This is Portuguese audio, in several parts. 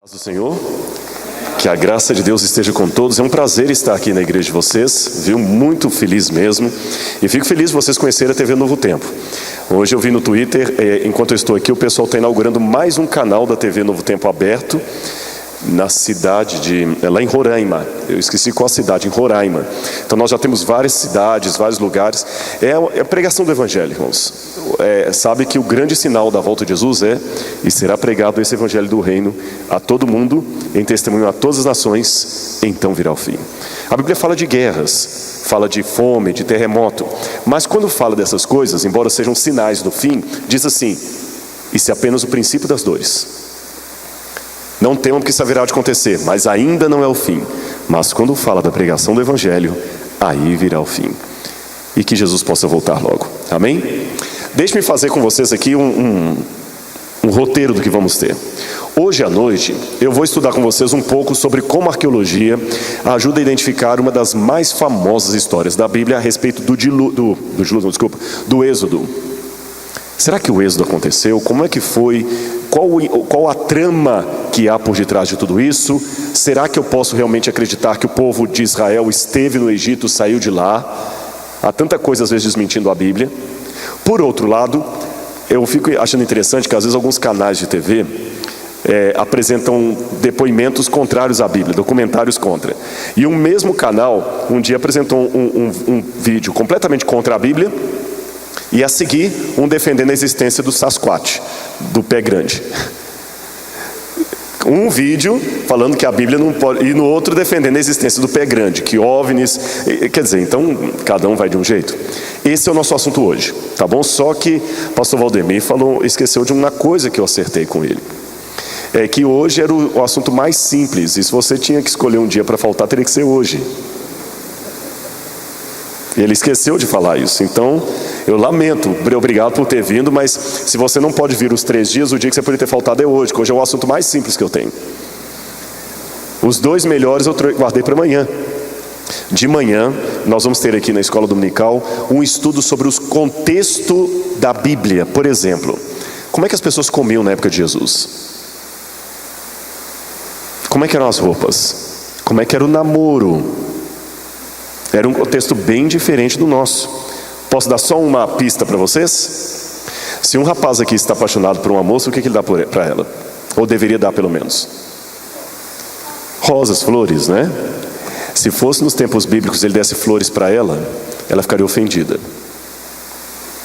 Paz do Senhor, que a graça de Deus esteja com todos. É um prazer estar aqui na igreja de vocês, viu? Muito feliz mesmo. E fico feliz de vocês conhecerem a TV Novo Tempo. Hoje eu vi no Twitter, enquanto eu estou aqui, o pessoal está inaugurando mais um canal da TV Novo Tempo aberto na cidade lá em Roraima. Eu esqueci qual a cidade, em Roraima. Então nós já temos várias cidades, vários lugares. É a pregação do Evangelho, irmãos. Sabe que o grande sinal da volta de Jesus e será pregado esse Evangelho do Reino a todo mundo, em testemunho a todas as nações, então virá o fim. A Bíblia fala de guerras, fala de fome, de terremoto, mas quando fala dessas coisas, embora sejam sinais do fim, diz assim: isso é apenas o princípio das dores. Não temam que isso haverá de acontecer, mas ainda não é o fim. Mas quando fala da pregação do Evangelho, aí virá o fim. E que Jesus possa voltar logo. Amém? Deixe-me fazer com vocês aqui um roteiro do que vamos ter. Hoje à noite, eu vou estudar com vocês um pouco sobre como a arqueologia ajuda a identificar uma das mais famosas histórias da Bíblia a respeito do Êxodo. Será que o Êxodo aconteceu? Como é que foi? Qual a trama que há por detrás de tudo isso? Será que eu posso realmente acreditar que o povo de Israel esteve no Egito, saiu de lá? Há tanta coisa às vezes desmentindo a Bíblia. Por outro lado, eu fico achando interessante que às vezes alguns canais de TV apresentam depoimentos contrários à Bíblia, documentários contra. E um mesmo canal um dia apresentou um vídeo completamente contra a Bíblia, e a seguir um defendendo a existência do Sasquatch, do pé grande. Um vídeo falando que a Bíblia não pode, e no outro defendendo a existência do pé grande, que OVNIs, quer dizer, então cada um vai de um jeito. Esse é o nosso assunto hoje, tá bom? Só que o pastor Valdemir esqueceu de uma coisa que eu acertei com ele. É que hoje era o assunto mais simples, e se você tinha que escolher um dia para faltar, teria que ser hoje. Ele esqueceu de falar isso, então eu lamento, obrigado por ter vindo, mas se você não pode vir os 3 dias, o dia que você poderia ter faltado é hoje, que hoje é o assunto mais simples que eu tenho. Os 2 melhores eu guardei para amanhã. De manhã, nós vamos ter aqui na Escola Dominical um estudo sobre o contexto da Bíblia. Por exemplo, como é que as pessoas comiam na época de Jesus? Como é que eram as roupas? Como é que era o namoro? Era um contexto bem diferente do nosso. Posso dar só uma pista para vocês? Se um rapaz aqui está apaixonado por uma moça, o que ele dá para ela? Ou deveria dar pelo menos? Rosas, flores, né? Se fosse nos tempos bíblicos ele desse flores para ela, ela ficaria ofendida.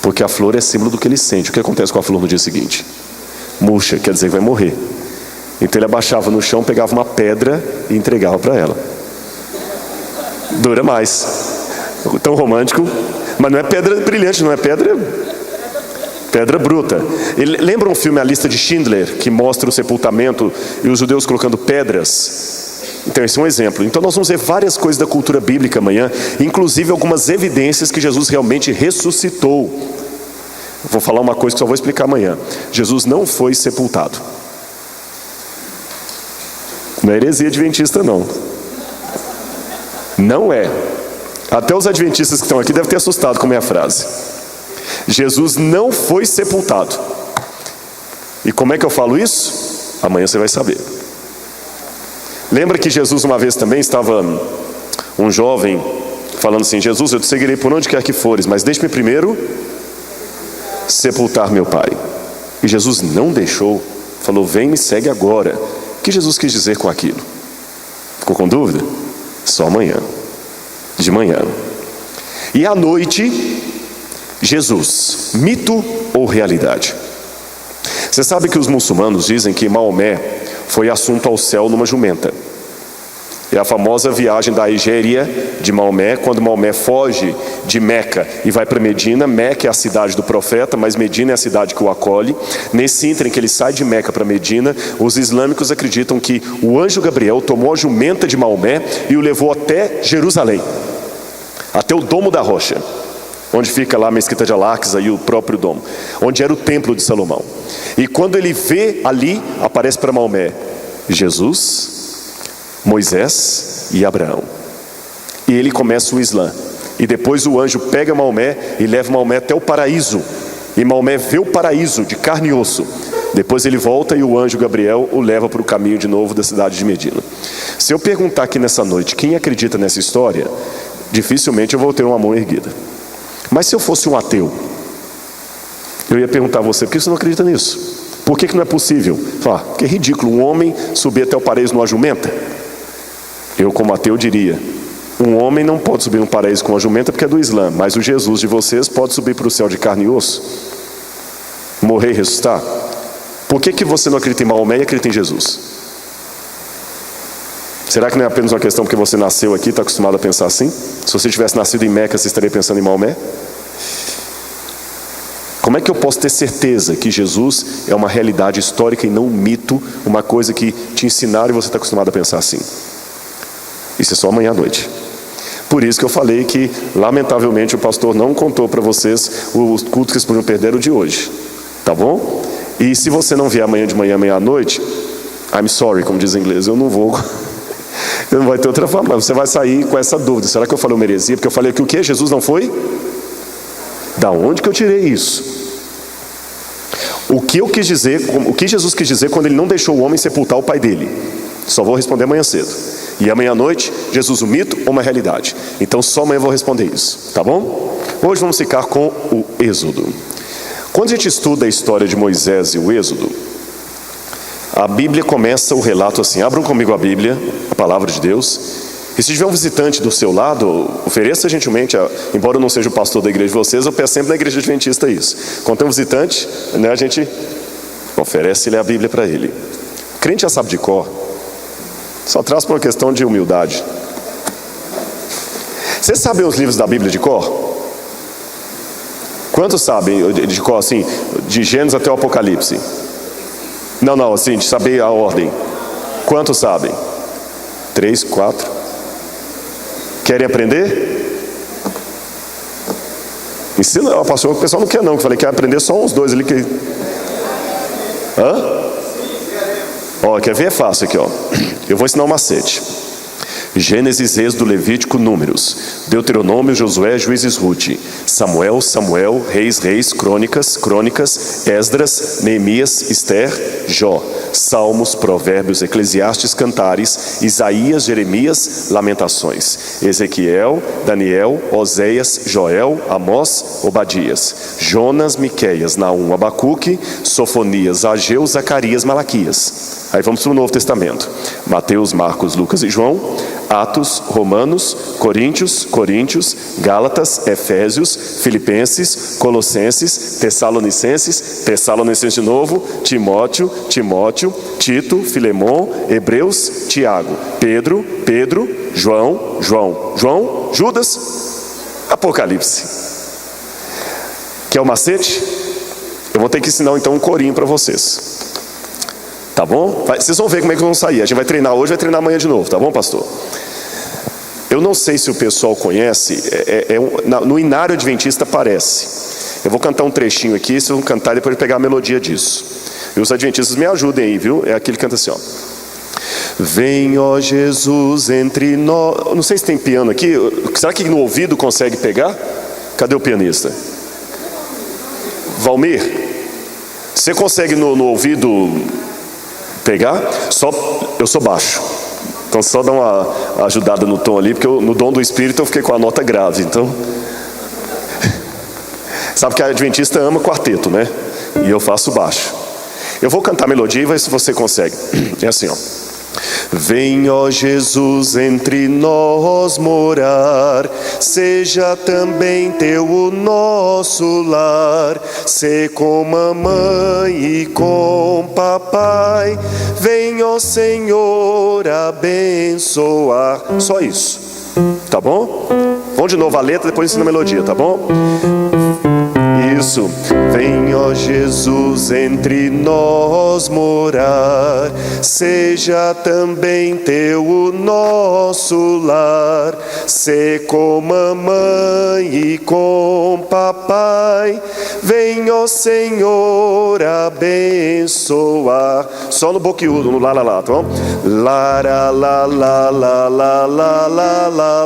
Porque a flor é símbolo do que ele sente. O que acontece com a flor no dia seguinte? Murcha, quer dizer que vai morrer. Então ele abaixava no chão, pegava uma pedra e entregava para ela. Dura mais. Tão romântico. Mas não é pedra brilhante, não é pedra bruta. Lembra um filme A Lista de Schindler, que mostra o sepultamento e os judeus colocando pedras? Então esse é um exemplo. Então nós vamos ver várias coisas da cultura bíblica amanhã, inclusive algumas evidências que Jesus realmente ressuscitou. Vou falar uma coisa que só vou explicar amanhã. Jesus não foi sepultado. Não é heresia adventista, não. Não é. Até os adventistas que estão aqui devem ter assustado com a minha frase. Jesus não foi sepultado. E como é que eu falo isso? Amanhã você vai saber. Lembra que Jesus uma vez também estava um jovem falando assim: Jesus, eu te seguirei por onde quer que fores, mas deixe-me primeiro sepultar meu pai. E Jesus não deixou. Falou: vem, me segue agora. O que Jesus quis dizer com aquilo? Ficou com dúvida? Só amanhã. De manhã. E à noite, Jesus, mito ou realidade? Você sabe que os muçulmanos dizem que Maomé foi assunto ao céu numa jumenta. É a famosa viagem da Igéria de Maomé, quando Maomé foge de Meca e vai para Medina. Meca é a cidade do profeta, mas Medina é a cidade que o acolhe. Nesse ínterim que ele sai de Meca para Medina, os islâmicos acreditam que o anjo Gabriel tomou a jumenta de Maomé e o levou até Jerusalém, até o Domo da Rocha, onde fica lá a mesquita de Al-Aqsa e o próprio domo, onde era o templo de Salomão. E quando ele vê ali, aparece para Maomé Jesus, Moisés e Abraão. E ele começa o Islã. E depois o anjo pega Maomé e leva Maomé até o paraíso. E Maomé vê o paraíso de carne e osso. Depois ele volta e o anjo Gabriel o leva para o caminho de novo da cidade de Medina. Se eu perguntar aqui nessa noite quem acredita nessa história, dificilmente eu vou ter uma mão erguida. Mas se eu fosse um ateu, eu ia perguntar a você: por que você não acredita nisso? Por que não é possível? Falar, que é ridículo um homem subir até o paraíso numa jumenta. Eu, como ateu, diria: um homem não pode subir no paraíso com uma jumenta porque é do Islã, mas o Jesus de vocês pode subir para o céu de carne e osso, morrer e ressuscitar. Por que você não acredita em Maomé e acredita em Jesus? Será que não é apenas uma questão porque você nasceu aqui e está acostumado a pensar assim? Se você tivesse nascido em Meca, você estaria pensando em Maomé? Como é que eu posso ter certeza que Jesus é uma realidade histórica e não um mito, uma coisa que te ensinaram e você está acostumado a pensar assim? Isso é só amanhã à noite. Por isso que eu falei que, lamentavelmente, o pastor não contou para vocês os cultos que vocês podiam perder o de hoje. Tá bom? E se você não vier amanhã de manhã, amanhã à noite, I'm sorry, como diz em inglês, eu não vou. Eu não vai ter outra forma. Você vai sair com essa dúvida: será que eu falei uma heresia? Porque eu falei que o que? Jesus não foi? Da onde que eu tirei isso? O que eu quis dizer, o que Jesus quis dizer quando ele não deixou o homem sepultar o pai dele? Só vou responder amanhã cedo. E amanhã à noite, Jesus um mito ou uma realidade? Então só amanhã eu vou responder isso, tá bom? Hoje vamos ficar com o Êxodo. Quando a gente estuda a história de Moisés e o Êxodo, a Bíblia começa o relato assim. Abram comigo a Bíblia, a palavra de Deus. E se tiver um visitante do seu lado, ofereça gentilmente, embora eu não seja o pastor da igreja de vocês, eu peço sempre na igreja adventista isso. Quando tem um visitante, né, a gente oferece a Bíblia para ele. O crente já sabe de cor, só traz por uma questão de humildade. Vocês sabem os livros da Bíblia de cor? Quantos sabem de cor, assim, de Gênesis até o Apocalipse? Não, assim, de saber a ordem. Quantos sabem? 3, 4. Querem aprender? Ensina, pastor, o pessoal não quer não. Eu falei que quer aprender só uns 2 ali que... Hã? Ó, quer ver? É fácil aqui, ó. Eu vou ensinar um macete. Gênesis, Êxodo, Levítico, Números, Deuteronômio, Josué, Juízes, Ruth, Samuel, Reis, Crônicas, Esdras, Neemias, Esther, Jó, Salmos, Provérbios, Eclesiastes, Cantares, Isaías, Jeremias, Lamentações, Ezequiel, Daniel, Oséias, Joel, Amós, Obadias, Jonas, Miqueias, Naum, Abacuque, Sofonias, Ageu, Zacarias, Malaquias. Aí vamos para o Novo Testamento: Mateus, Marcos, Lucas e João, Atos, Romanos, Coríntios, Gálatas, Efésios, Filipenses, Colossenses, Tessalonicenses de novo, Timóteo, Tito, Filemon, Hebreus, Tiago, Pedro, João, Judas, Apocalipse. Quer o macete? Eu vou ter que ensinar então um corinho para vocês. Tá bom? Vocês vão ver como é que vão sair. A gente vai treinar hoje, vai treinar amanhã de novo, tá bom, pastor? Eu não sei se o pessoal conhece, no Inário Adventista aparece. Eu vou cantar um trechinho aqui, vocês vão cantar e depois pegar a melodia disso. E os adventistas me ajudem aí, viu? É aquele que canta assim, ó. Vem, ó Jesus, entre nós. Não sei se tem piano aqui. Será que no ouvido consegue pegar? Cadê o pianista? Valmir, você consegue no ouvido pegar? Eu sou baixo, então só dá uma ajudada no tom ali, porque no dom do Espírito eu fiquei com a nota grave. Então sabe que a adventista ama quarteto, né? E eu faço baixo. Eu vou cantar a melodia e ver se você consegue. É assim, ó. Vem, ó Jesus, entre nós morar, seja também teu o nosso lar, sê com mamãe e com papai, vem, ó Senhor, abençoar. Só isso, tá bom? Vamos de novo a letra, depois ensina a melodia, tá bom? Isso. Vem, ó Jesus, entre nós morar, seja também teu o nosso lar, sê com mamãe e com papai, vem, ó Senhor, abençoar. Só no boquiúdo, no lá, tá bom? Lá, lá, lá, lá, lá, lá, lá, lá, lá,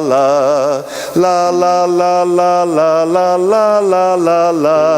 lá, lá, lá, lá, lá, lá, lá, lá, lá, lá.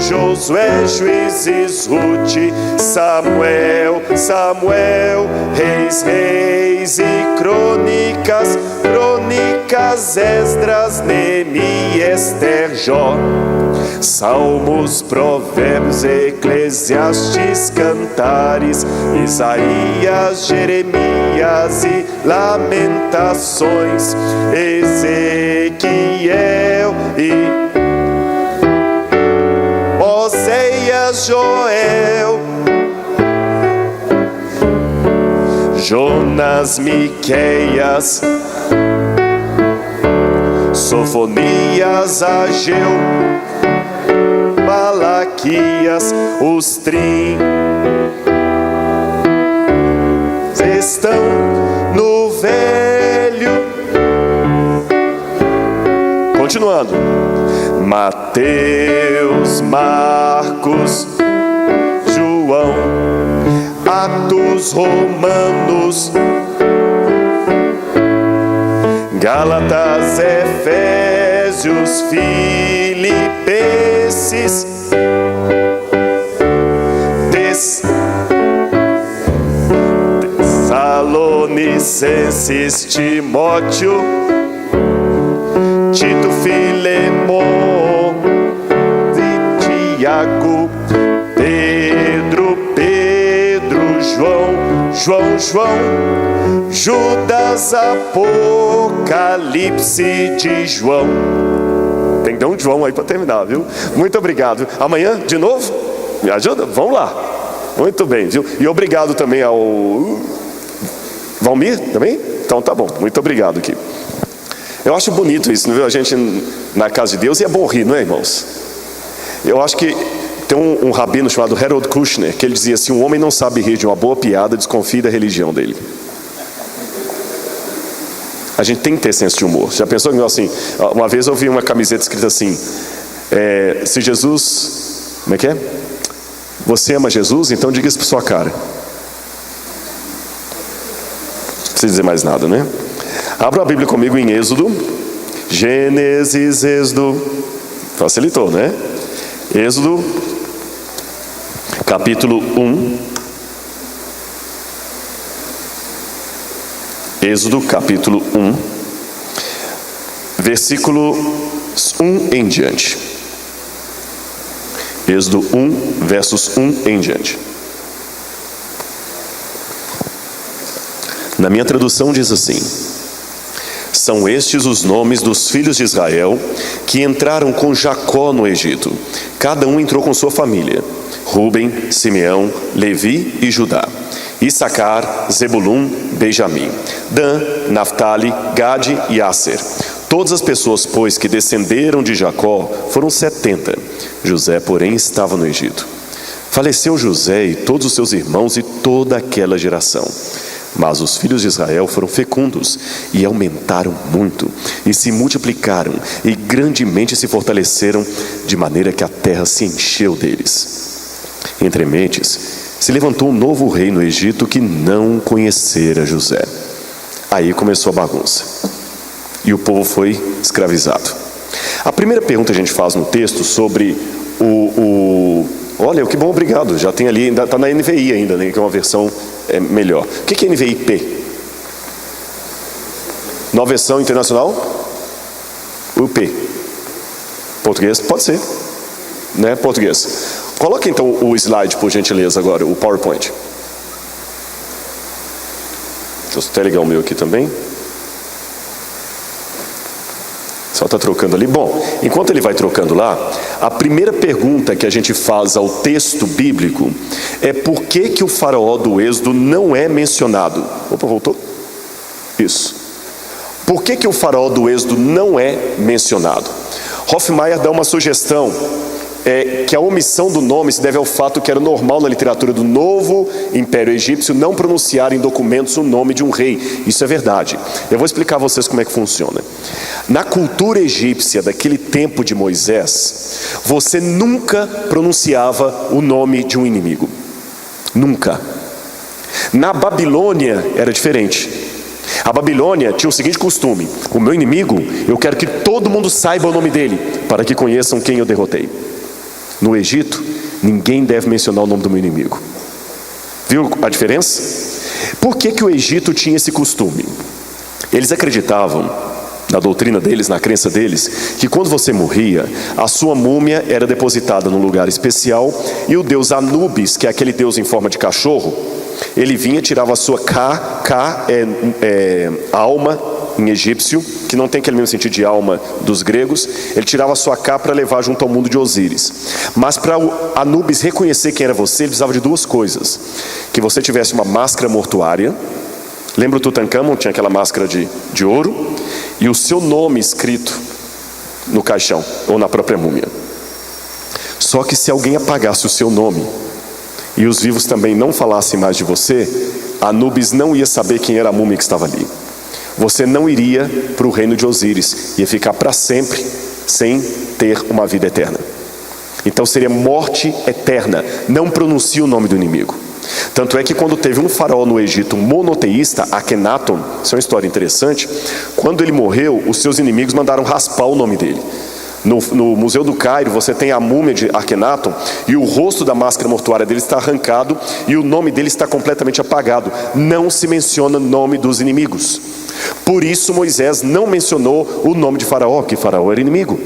Josué, Juízes, Ruth, Samuel, Samuel, Reis, Reis e Crônicas, Crônicas, Esdras, Neemias, Esther, Jó, Salmos, Provérbios, Eclesiastes, Cantares, Isaías, Jeremias e Lamentações, Ezequiel e Oséias, Joel, Jonas, Miqueias, Sofonias, Ageu, Malaquias, os 30 estão no Velho. Continuando. Mateus, Marcos, João, Atos, Romanos, Gálatas, Efésios, Filipenses, Tessalonicenses, Timóteo, Tito, Filemon e Tiago, Pedro, João, Judas, Apocalipse de João. Tem que dar um João aí para terminar, viu? Muito obrigado. Amanhã, de novo? Me ajuda? Vamos lá. Muito bem, viu? E obrigado também ao Valmir, também? Então tá bom, muito obrigado aqui. Eu acho bonito isso, não viu? A gente na casa de Deus, e é bom rir, não é, irmãos? Eu acho que tem um rabino chamado Harold Kushner, que ele dizia assim: um homem não sabe rir de uma boa piada, desconfie da religião dele. A gente tem que ter senso de humor. Já pensou assim? Uma vez eu vi uma camiseta escrita assim: se Jesus, como é que é? Você ama Jesus? Então diga isso para sua cara. Não precisa dizer mais nada, né? Abra a Bíblia comigo em Êxodo. Gênesis, Êxodo. Facilitou, né? Êxodo, capítulo 1. Êxodo, capítulo 1, versículo 1 em diante. Êxodo 1, versos 1 em diante. Na minha tradução diz assim: são estes os nomes dos filhos de Israel que entraram com Jacó no Egito. Cada um entrou com sua família: Ruben, Simeão, Levi e Judá, Issacar, Zebulum, Benjamim, Dan, Naftali, Gade e Asser. Todas as pessoas, pois, que descenderam de Jacó foram 70. José, porém, estava no Egito. Faleceu José e todos os seus irmãos e toda aquela geração. Mas os filhos de Israel foram fecundos e aumentaram muito, e se multiplicaram, e grandemente se fortaleceram, de maneira que a terra se encheu deles. Entre mentes, se levantou um novo rei no Egito que não conhecera José. Aí começou a bagunça, e o povo foi escravizado. A primeira pergunta que a gente faz no texto sobre olha, que bom, obrigado. Já tem ali, ainda está na NVI ainda, né, que é uma versão melhor. O que é NVI-P? Nova versão internacional? UP. Português? Pode ser, né? Português. Coloque então o slide, por gentileza, agora, o PowerPoint. Deixa eu até ligar o meu aqui também. Só está trocando ali. Bom, enquanto ele vai trocando lá, a primeira pergunta que a gente faz ao texto bíblico é por que o faraó do Êxodo não é mencionado. Opa, voltou? Isso. Por que o faraó do Êxodo não é mencionado? Hofmaier dá uma sugestão, que a omissão do nome se deve ao fato que era normal na literatura do novo Império Egípcio não pronunciar em documentos o nome de um rei. Isso é verdade. Eu vou explicar a vocês como é que funciona. Na cultura egípcia daquele tempo de Moisés, você nunca pronunciava o nome de um inimigo. Nunca. Na Babilônia era diferente. A Babilônia tinha o seguinte costume: o meu inimigo, eu quero que todo mundo saiba o nome dele, para que conheçam quem eu derrotei. No Egito, ninguém deve mencionar o nome do meu inimigo. Viu a diferença? Por que o Egito tinha esse costume? Eles acreditavam, na doutrina deles, na crença deles, que quando você morria, a sua múmia era depositada num lugar especial e o deus Anubis, que é aquele deus em forma de cachorro, ele vinha, tirava a sua alma em egípcio, que não tem aquele mesmo sentido de alma dos gregos, ele tirava a sua para levar junto ao mundo de Osíris. Mas para o Anubis reconhecer quem era você, ele precisava de duas coisas: que você tivesse uma máscara mortuária. Lembra o Tutankhamon? Tinha aquela máscara de ouro, e o seu nome escrito no caixão ou na própria múmia. Só que se alguém apagasse o seu nome e os vivos também não falassem mais de você, Anubis não ia saber quem era a múmia que estava ali. Você não iria para o reino de Osíris, ia ficar para sempre sem ter uma vida eterna. Então seria morte eterna. Não pronuncie o nome do inimigo. Tanto é que quando teve um faraó no Egito monoteísta, Akhenaton, isso é uma história interessante, quando ele morreu, os seus inimigos mandaram raspar o nome dele. No Museu do Cairo você tem a múmia de Akhenaton e o rosto da máscara mortuária dele está arrancado e o nome dele está completamente apagado. Não se menciona o nome dos inimigos. Por isso Moisés não mencionou o nome de Faraó, porque Faraó era inimigo.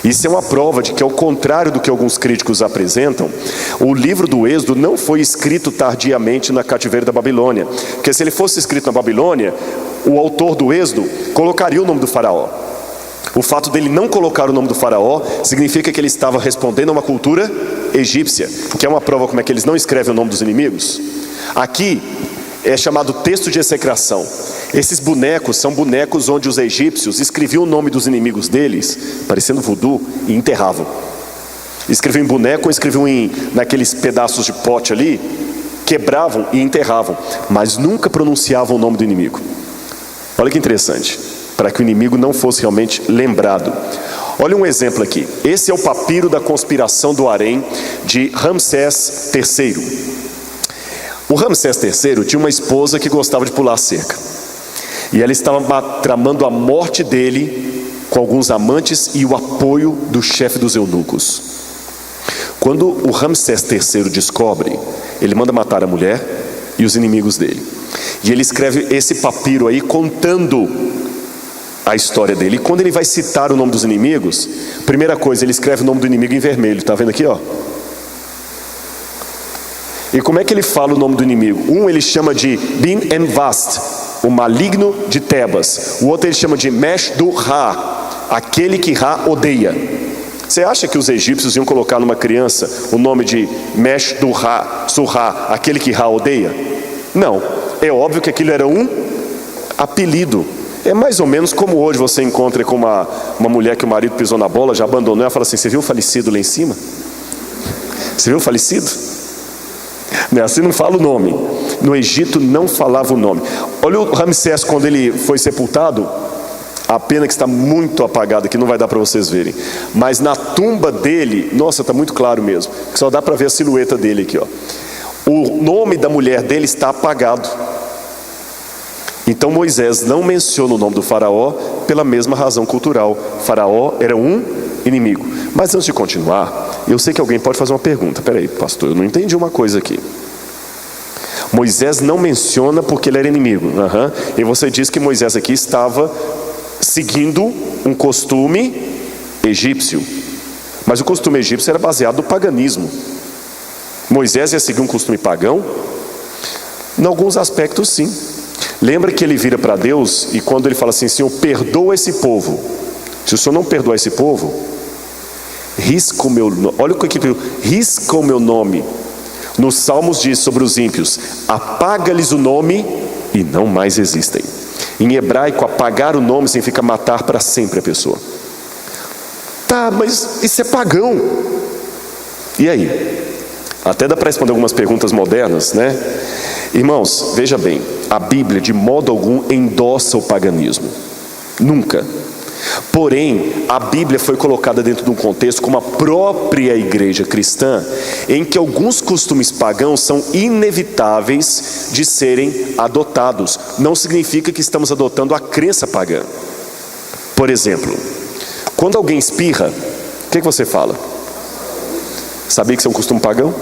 Isso é uma prova de que, ao contrário do que alguns críticos apresentam, o livro do Êxodo não foi escrito tardiamente na cativeiro da Babilônia. Porque se ele fosse escrito na Babilônia, o autor do Êxodo colocaria o nome do faraó. O fato dele não colocar o nome do faraó significa que ele estava respondendo a uma cultura egípcia, que é uma prova como é que eles não escrevem o nome dos inimigos. Aqui é chamado texto de execração. Esses bonecos são bonecos onde os egípcios escreviam o nome dos inimigos deles, parecendo voodoo, e enterravam. Escreviam em boneco ou escreviam naqueles pedaços de pote ali, quebravam e enterravam, mas nunca pronunciavam o nome do inimigo. Olha que interessante, para que o inimigo não fosse realmente lembrado. Olha um exemplo aqui. Esse é o papiro da conspiração do harém de Ramsés III. O Ramsés III tinha uma esposa que gostava de pular cerca. E ela estava tramando a morte dele com alguns amantes e o apoio do chefe dos eunucos. Quando o Ramsés III descobre, ele manda matar a mulher e os inimigos dele. E ele escreve esse papiro aí contando a história dele. E quando ele vai citar o nome dos inimigos, primeira coisa, ele escreve o nome do inimigo em vermelho. Está vendo aqui, ó? E como é que ele fala o nome do inimigo? Um ele chama de Bin-Envast, o maligno de Tebas. O outro ele chama de Mesh-Du-Ra, aquele que Ra odeia. Você acha que os egípcios iam colocar numa criança o nome de Mesh-Du-Ra, Surra, aquele que Ra odeia? Não, é óbvio que aquilo era um apelido. É mais ou menos como hoje você encontra com uma mulher que o marido pisou na bola, já abandonou, ela fala assim: você viu o falecido lá em cima? Você viu o falecido? Assim não fala o nome. No Egito não falava o nome. Olha o Ramsés quando ele foi sepultado. A pena que está muito apagada, que não vai dar para vocês verem. Mas na tumba dele, nossa, está muito claro mesmo, que só dá para ver a silhueta dele aqui, ó. O nome da mulher dele está apagado. Então Moisés não menciona o nome do faraó pela mesma razão cultural. Faraó era um inimigo. Mas antes de continuar, eu sei que alguém pode fazer uma pergunta. Peraí, pastor, eu não entendi uma coisa aqui. Moisés não menciona porque ele era inimigo. E você diz que Moisés aqui estava seguindo um costume egípcio. Mas o costume egípcio era baseado no paganismo. Moisés ia seguir um costume pagão? Em alguns aspectos, sim. Lembra que ele vira para Deus e quando ele fala assim: Senhor, perdoa esse povo. Se o Senhor não perdoar esse povo, risca o meu nome. Olha o que ele risca o meu nome. Nos Salmos diz sobre os ímpios: apaga-lhes o nome e não mais existem. Em hebraico, apagar o nome significa matar para sempre a pessoa. Tá, mas isso é pagão. E aí? Até dá para responder algumas perguntas modernas, né? Irmãos, veja bem, a Bíblia de modo algum endossa o paganismo. Nunca. Porém, a Bíblia foi colocada dentro de um contexto como a própria igreja cristã, em que alguns costumes pagãos são inevitáveis de serem adotados. Não significa que estamos adotando a crença pagã. Por exemplo, quando alguém espirra, o que você fala? Sabia que isso é um costume pagão?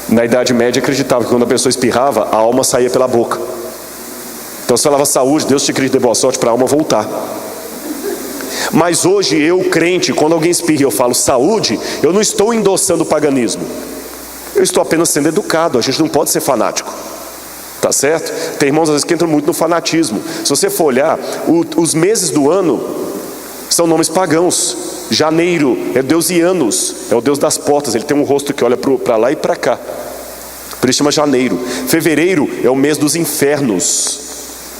Na Idade Média acreditava que quando a pessoa espirrava, a alma saía pela boca. Então se falava saúde, Deus te queria de boa sorte para a alma voltar. Mas hoje eu, crente, quando alguém espirra e eu falo saúde, eu não estou endossando o paganismo. Eu estou apenas sendo educado. A gente não pode ser fanático. Tá certo? Tem irmãos às vezes que entram muito no fanatismo. Se você for olhar, os meses do ano são nomes pagãos. Janeiro é o deus Ianos, é o deus das portas. Ele tem um rosto que olha para lá e para cá. Por isso chama janeiro. Fevereiro é o mês dos infernos.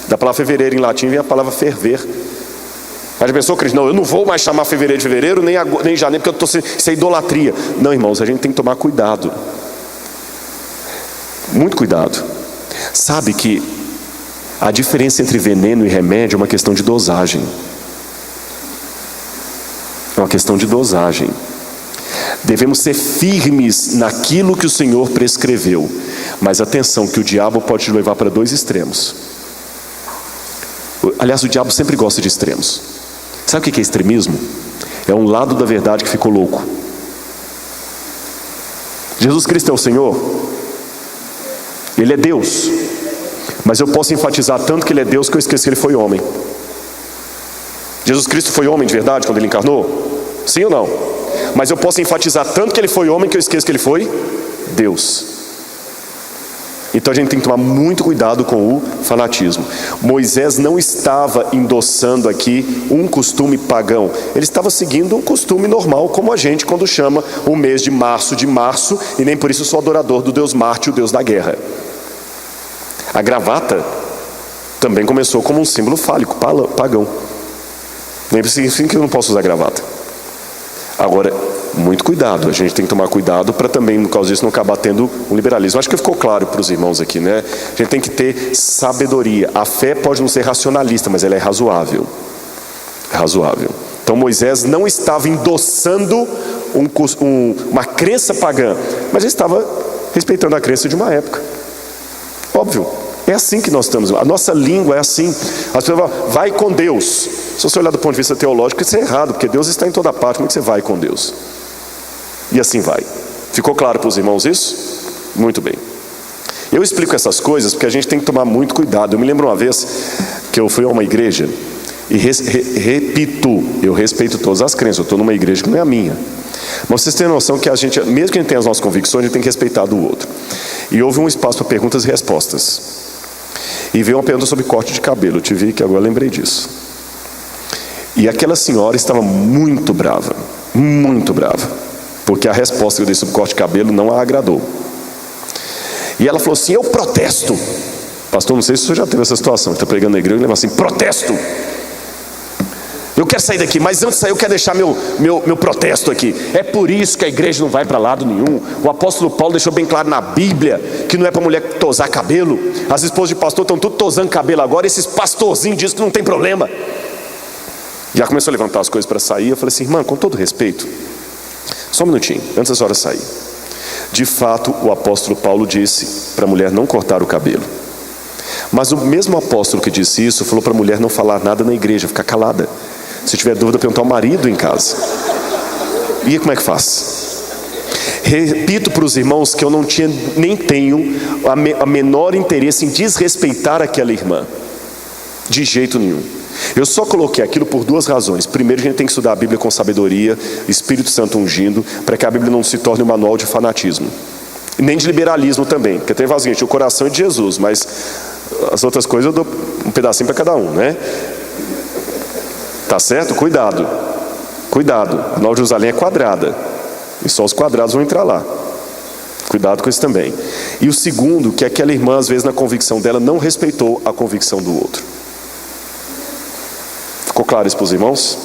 Da palavra fevereiro em latim vem a palavra ferver. Mas a pessoa acredita, não, eu não vou mais chamar fevereiro de fevereiro, nem janeiro, porque isso é idolatria. Não, irmãos, a gente tem que tomar cuidado. Muito cuidado. Sabe que a diferença entre veneno e remédio é uma questão de dosagem. É uma questão de dosagem. Devemos ser firmes naquilo que o Senhor prescreveu. Mas atenção, que o diabo pode te levar para dois extremos. Aliás, o diabo sempre gosta de extremos. Sabe o que é extremismo? É um lado da verdade que ficou louco. Jesus Cristo é o Senhor. Ele é Deus. Mas eu posso enfatizar tanto que Ele é Deus que eu esqueço que Ele foi homem. Jesus Cristo foi homem de verdade quando Ele encarnou? Sim ou não? Mas eu posso enfatizar tanto que Ele foi homem que eu esqueço que Ele foi Deus. Então a gente tem que tomar muito cuidado com o fanatismo. Moisés não estava endossando aqui um costume pagão. Ele estava seguindo um costume normal, como a gente quando chama o mês de março, e nem por isso sou adorador do Deus Marte, o Deus da guerra. A gravata também começou como um símbolo fálico, pagão. Nem significa que eu não posso usar gravata. Agora, muito cuidado, a gente tem que tomar cuidado para também, no caso disso, não acabar tendo um liberalismo. Acho que ficou claro para os irmãos aqui, né? A gente tem que ter sabedoria. A fé pode não ser racionalista, mas ela é razoável. É razoável. Então Moisés não estava endossando uma crença pagã, mas ele estava respeitando a crença de uma época. Óbvio, é assim que nós estamos. A nossa língua é assim. As pessoas falam, vai com Deus. Se você olhar do ponto de vista teológico, isso é errado, porque Deus está em toda parte. Como é que você vai com Deus? E assim vai. Ficou claro para os irmãos isso? Muito bem. Eu explico essas coisas porque a gente tem que tomar muito cuidado. Eu me lembro uma vez que eu fui a uma igreja e repito, eu respeito todas as crenças. Eu estou numa igreja que não é a minha. Mas vocês têm noção que a gente, mesmo que a gente tenha as nossas convicções, a gente tem que respeitar do outro. E houve um espaço para perguntas e respostas. E veio uma pergunta sobre corte de cabelo. Eu tive que agora lembrei disso. E aquela senhora estava muito brava. Muito brava. Porque a resposta que eu dei sobre corte de cabelo não a agradou. E ela falou assim, eu protesto. Pastor, não sei se você já teve essa situação. Está pregando na igreja e leva assim, protesto. Eu quero sair daqui, mas antes de sair eu quero deixar meu protesto aqui. É por isso que a igreja não vai para lado nenhum. O apóstolo Paulo deixou bem claro na Bíblia que não é para mulher tosar cabelo. As esposas de pastor estão tudo tosando cabelo agora. E esses pastorzinhos dizem que não tem problema. Já começou a levantar as coisas para sair. Eu falei assim, irmã, com todo respeito, só um minutinho, antes da senhora sair. De fato, o apóstolo Paulo disse para a mulher não cortar o cabelo. Mas o mesmo apóstolo que disse isso falou para a mulher não falar nada na igreja, ficar calada. Se tiver dúvida, perguntar ao marido em casa. E aí, como é que faz? Repito para os irmãos que eu não tinha, nem tenho a menor interesse em desrespeitar aquela irmã. De jeito nenhum. Eu só coloquei aquilo por duas razões. Primeiro, a gente tem que estudar a Bíblia com sabedoria, Espírito Santo ungindo, para que a Bíblia não se torne um manual de fanatismo. E nem de liberalismo também. Porque tem o seguinte, o coração é de Jesus, mas as outras coisas eu dou um pedacinho para cada um, né? Tá certo? Cuidado. Cuidado. A Nova Jerusalém é quadrada. E só os quadrados vão entrar lá. Cuidado com isso também. E o segundo, que aquela irmã, às vezes, na convicção dela, não respeitou a convicção do outro. Ficou claro isso para os irmãos?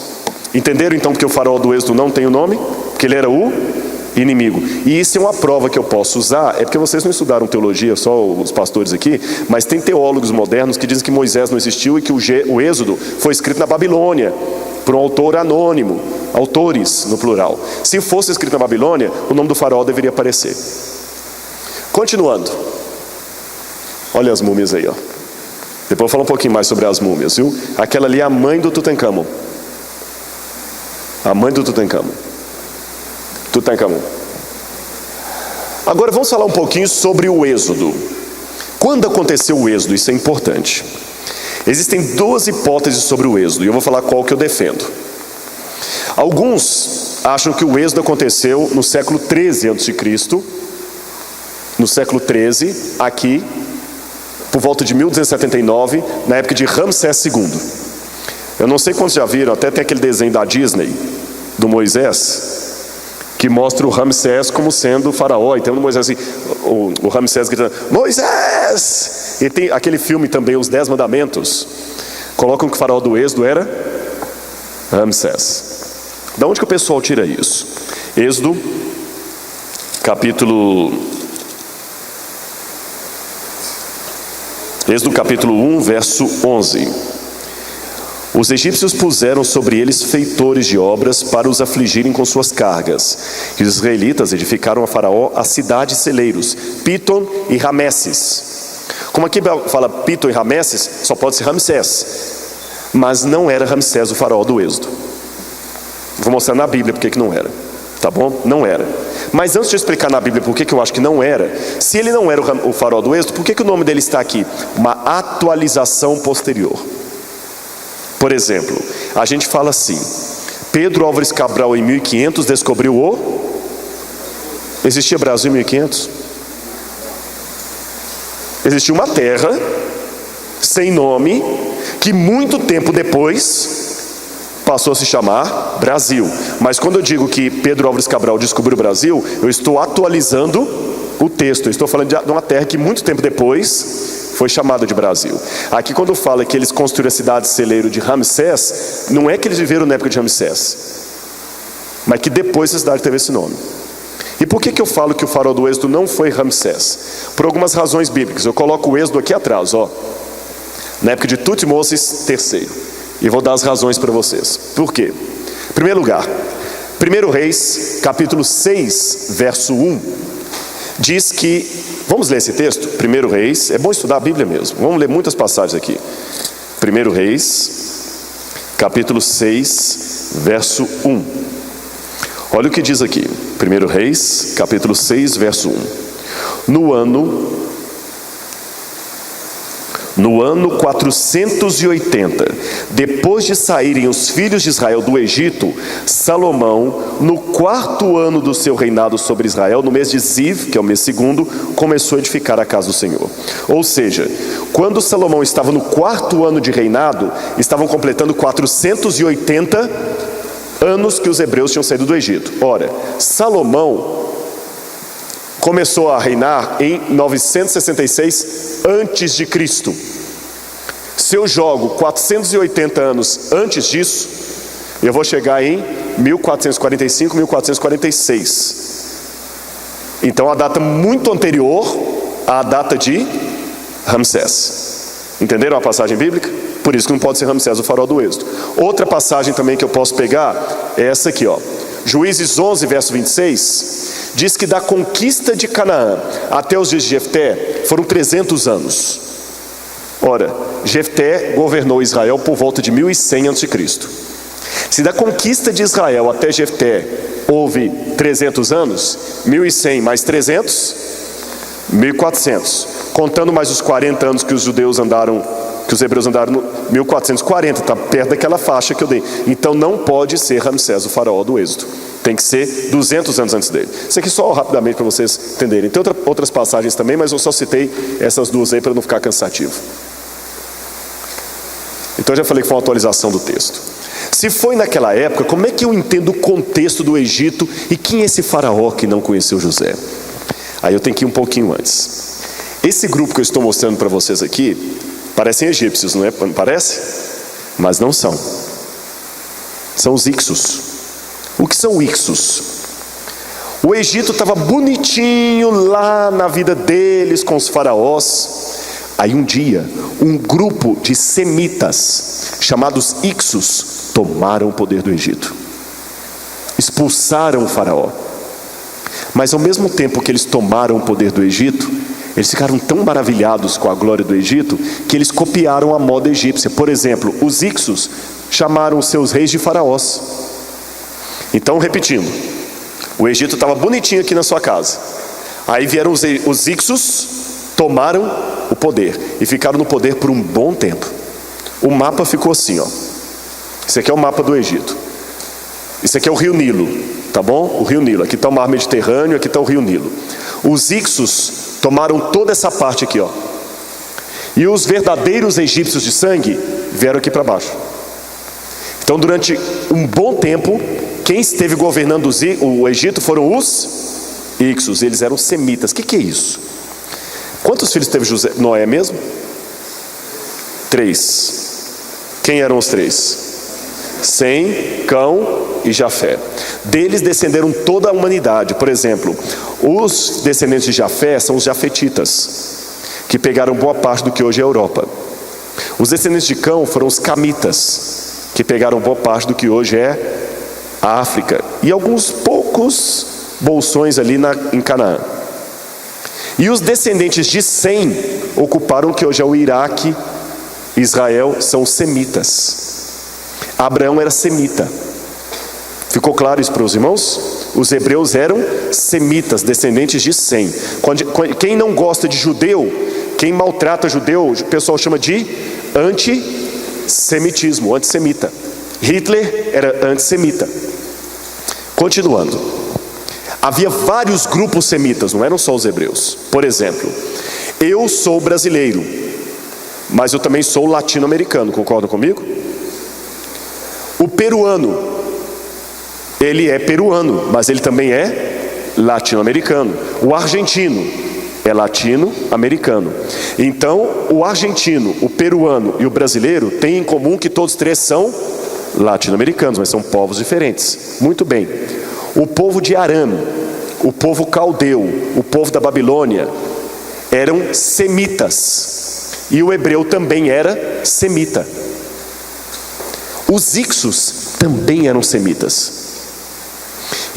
Entenderam então porque o farol do Êxodo não tem o nome? Porque ele era o inimigo. E isso é uma prova que eu posso usar. É porque vocês não estudaram teologia, só os pastores aqui. Mas tem teólogos modernos que dizem que Moisés não existiu e que o Êxodo foi escrito na Babilônia por um autor anônimo. Autores no plural. Se fosse escrito na Babilônia, o nome do faraó deveria aparecer. Continuando. Olha as múmias aí, ó. Depois eu vou falar um pouquinho mais sobre as múmias, viu? Aquela ali é a mãe do Tutancâmon. A mãe do Tutancâmon. Tutancâmon. Agora vamos falar um pouquinho sobre o Êxodo. Quando aconteceu o Êxodo? Isso é importante. Existem duas hipóteses sobre o Êxodo, e eu vou falar qual que eu defendo. Alguns acham que o Êxodo aconteceu no século 13 a.C., no século 13, aqui, por volta de 1279, na época de Ramsés II. Eu não sei quantos já viram, até tem aquele desenho da Disney, do Moisés, que mostra o Ramsés como sendo o faraó. E tem um Moisés assim, o Ramsés gritando, Moisés! E tem aquele filme também, Os 10 Mandamentos, colocam que o faraó do Êxodo era Ramsés. Da onde que o pessoal tira isso? Êxodo, capítulo 1, verso 11. Os egípcios puseram sobre eles feitores de obras para os afligirem com suas cargas. E os israelitas edificaram a Faraó as cidades celeiros, Pitom e Ramesses. Como aqui fala Pitom e Ramesses, só pode ser Ramsés. Mas não era Ramsés o faraó do Êxodo. Vou mostrar na Bíblia porque que não era. Tá bom? Não era. Mas antes de eu explicar na Bíblia por que eu acho que não era, se ele não era o faraó do Êxodo, por que o nome dele está aqui? Uma atualização posterior. Por exemplo, a gente fala assim, Pedro Álvares Cabral em 1500 descobriu Existia Brasil em 1500? Existia uma terra sem nome que muito tempo depois passou a se chamar Brasil. Mas quando eu digo que Pedro Álvares Cabral descobriu o Brasil, eu estou atualizando o texto. Eu estou falando de uma terra que muito tempo depois foi chamada de Brasil. Aqui quando fala que eles construíram a cidade celeiro de Ramsés, não é que eles viveram na época de Ramsés, mas que depois a cidade teve esse nome. E por que eu falo que o faraó do Êxodo não foi Ramsés? Por algumas razões bíblicas. Eu coloco o Êxodo aqui atrás, na época de Tutmoses III. E vou dar as razões para vocês. Por quê? Em primeiro lugar, 1 Reis, capítulo 6, verso 1, diz que, vamos ler esse texto? 1 Reis, é bom estudar a Bíblia mesmo. Vamos ler muitas passagens aqui. 1 Reis, capítulo 6, verso 1. Olha o que diz aqui. 1 Reis, capítulo 6, verso 1. No ano 480, depois de saírem os filhos de Israel do Egito, Salomão, no 4º ano do seu reinado sobre Israel, no mês de Ziv, que é o mês segundo, começou a edificar a casa do Senhor. Ou seja, quando Salomão estava no 4º ano de reinado, estavam completando 480 anos que os hebreus tinham saído do Egito. Ora, Salomão começou a reinar em 966 antes de Cristo. Se eu jogo 480 anos antes disso, eu vou chegar em 1445, 1446. Então a data muito anterior à data de Ramsés. Entenderam a passagem bíblica? Por isso que não pode ser Ramsés o faraó do Êxodo. Outra passagem também que eu posso pegar é essa aqui, Juízes 11, verso 26, diz que da conquista de Canaã até os dias de Jefté foram 300 anos. Ora, Jefté governou Israel por volta de 1100 a.C. Se da conquista de Israel até Jefté houve 300 anos, 1100 mais 300, 1400. Contando mais os 40 anos que os hebreus andaram no 1440, está perto daquela faixa que eu dei. Então não pode ser Ramsés o faraó do Êxodo. Tem que ser 200 anos antes dele. Isso aqui só rapidamente para vocês entenderem. Tem outras passagens também, mas eu só citei essas duas aí para não ficar cansativo. Então eu já falei que foi uma atualização do texto. Se foi naquela época, como é que eu entendo o contexto do Egito e quem é esse faraó que não conheceu José? Aí eu tenho que ir um pouquinho antes. Esse grupo que eu estou mostrando para vocês aqui parecem egípcios, não é? Parece? Mas não são. São os Ixos. O que são Ixos? O Egito estava bonitinho lá na vida deles com os faraós. Aí um dia, um grupo de semitas, chamados Ixos, tomaram o poder do Egito. Expulsaram o faraó. Mas ao mesmo tempo que eles tomaram o poder do Egito, eles ficaram tão maravilhados com a glória do Egito que eles copiaram a moda egípcia. Por exemplo, os Ixos chamaram os seus reis de faraós. Então, repetindo, o Egito estava bonitinho aqui na sua casa. Aí vieram os Ixos, tomaram o poder e ficaram no poder por um bom tempo. O mapa ficou assim, ó. Esse aqui é o mapa do Egito. Esse aqui é o Rio Nilo, tá bom? O Rio Nilo. Aqui está o Mar Mediterrâneo, aqui está o Rio Nilo. Os Ixos tomaram toda essa parte aqui, ó. E os verdadeiros egípcios de sangue vieram aqui para baixo. Então, durante um bom tempo, quem esteve governando o Egito foram os Ixos. Eles eram semitas. O que é isso? Quantos filhos teve Noé mesmo? 3. Quem eram os 3? Sem, Cão e Jafé. Deles descenderam toda a humanidade. Por exemplo, os descendentes de Jafé são os jafetitas, que pegaram boa parte do que hoje é a Europa. Os descendentes de Cão foram os camitas, que pegaram boa parte do que hoje é a África, e alguns poucos bolsões ali em Canaã. E os descendentes de Sem ocuparam o que hoje é o Iraque, Israel, são os semitas. Abraão era semita. Ficou claro isso para os irmãos? Os hebreus eram semitas, descendentes de Sem. Quem não gosta de judeu, quem maltrata judeu, o pessoal chama de antissemitismo, antissemita. Hitler era antissemita. Continuando, havia vários grupos semitas, não eram só os hebreus. Por exemplo, eu sou brasileiro, mas eu também sou latino-americano, concordam comigo? O peruano, ele é peruano, mas ele também é latino-americano. O argentino é latino-americano. Então, o argentino, o peruano e o brasileiro têm em comum que todos 3 são latino-americanos, mas são povos diferentes. Muito bem. O povo de Aram, o povo caldeu, o povo da Babilônia eram semitas. E o hebreu também era semita. Os Ixos também eram semitas.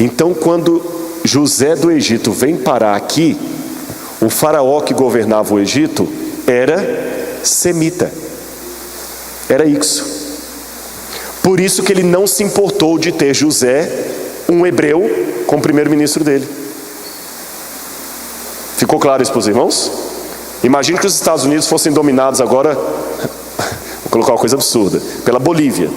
Então, quando José do Egito vem parar aqui, o faraó que governava o Egito era semita, era Ixo. Por isso que ele não se importou de ter José, um hebreu, como primeiro-ministro dele. Ficou claro isso para os irmãos? Imagine que os Estados Unidos fossem dominados agora, vou colocar uma coisa absurda, pela Bolívia.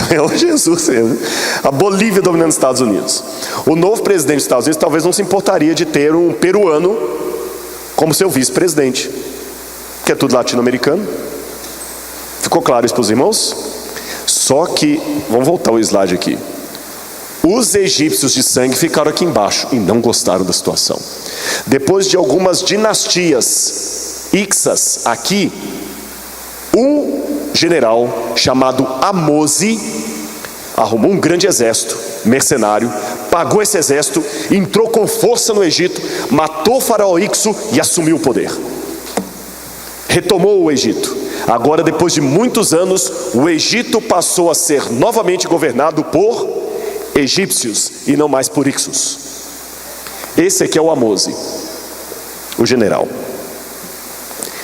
É Jesus mesmo. A Bolívia dominando os Estados Unidos. O novo presidente dos Estados Unidos talvez não se importaria de ter um peruano como seu vice-presidente, que é tudo latino-americano. Ficou claro isso para os irmãos? Só que, vamos voltar o slide aqui. Os egípcios de sangue ficaram aqui embaixo e não gostaram da situação. Depois de algumas dinastias ixas aqui, um general chamado Amose arrumou um grande exército mercenário, pagou esse exército, entrou com força no Egito, matou o faraó Ixo e assumiu o poder. Retomou o Egito. Agora, depois de muitos anos, o Egito passou a ser novamente governado por egípcios e não mais por Ixos. Esse aqui é o Amose, o general.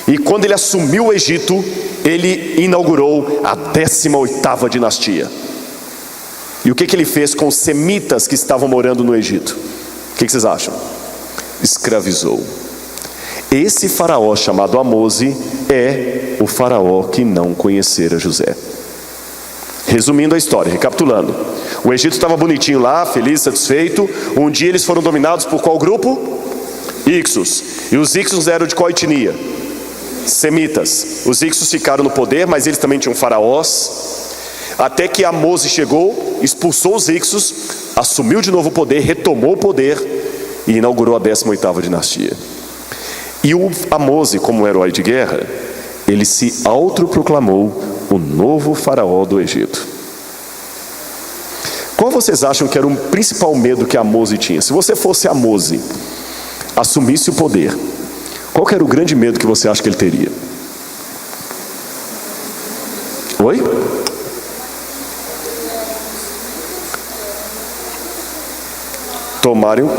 E quando ele assumiu o Egito, ele inaugurou a 18ª dinastia. E o que ele fez com os semitas que estavam morando no Egito? O que vocês acham? Escravizou. Esse faraó chamado Amose é o faraó que não conhecera José. Resumindo a história, recapitulando. O Egito estava bonitinho lá, feliz, satisfeito. Um dia eles foram dominados por qual grupo? Ixos. E os Ixos eram de qual etnia? Semitas. Os Ixos ficaram no poder, mas eles também tinham faraós. Até que Amose chegou, expulsou os Ixos, assumiu de novo o poder, retomou o poder e inaugurou a 18ª dinastia. E o Amose, como herói de guerra, ele se autoproclamou o novo faraó do Egito. Qual vocês acham que era o principal medo que Amose tinha? Se você fosse Amose, assumisse o poder, qual que era o grande medo que você acha que ele teria? Oi? Tomarem.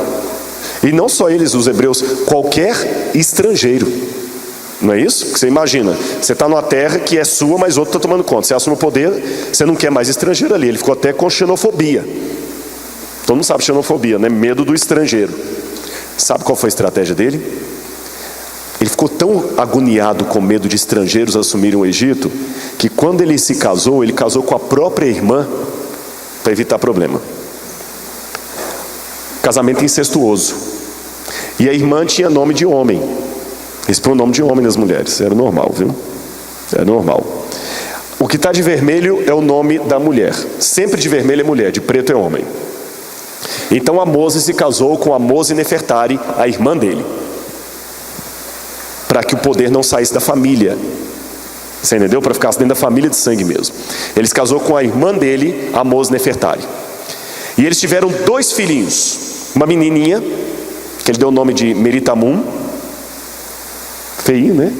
E não só eles, os hebreus, qualquer estrangeiro. Não é isso? Porque você imagina, você está numa terra que é sua, mas outro está tomando conta. Você assume o poder, você não quer mais estrangeiro ali. Ele ficou até com xenofobia. Todo mundo sabe xenofobia, né? Medo do estrangeiro. Sabe qual foi a estratégia dele? Ele ficou tão agoniado com medo de estrangeiros assumirem o Egito, que quando ele se casou, ele casou com a própria irmã para evitar problema. Casamento incestuoso. E a irmã tinha nome de homem. Eles põem o nome de homem nas mulheres. Era normal, viu? Era normal. O que está de vermelho é o nome da mulher. Sempre de vermelho é mulher, de preto é homem. Então Amose se casou com Amose Nefertari, a irmã dele, para que o poder não saísse da família. Você entendeu? Para ficar dentro da família de sangue mesmo. Ele se casou com a irmã dele, Amose Nefertari. E eles tiveram 2 filhinhos. Uma menininha, que ele deu o nome de Meritamum. Feio, né?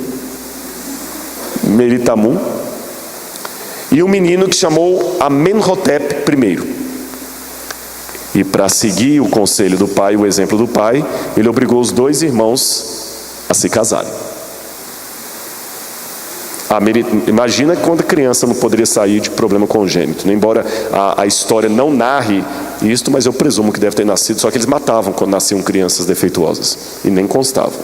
Meritamum. E um menino que chamou Amenhotep I. E para seguir o conselho do pai, o exemplo do pai, ele obrigou os 2 irmãos a se casarem. Imagina quando criança não poderia sair de problema congênito. Embora a história não narre isto, mas eu presumo que deve ter nascido. Só que eles matavam quando nasciam crianças defeituosas. E nem constavam.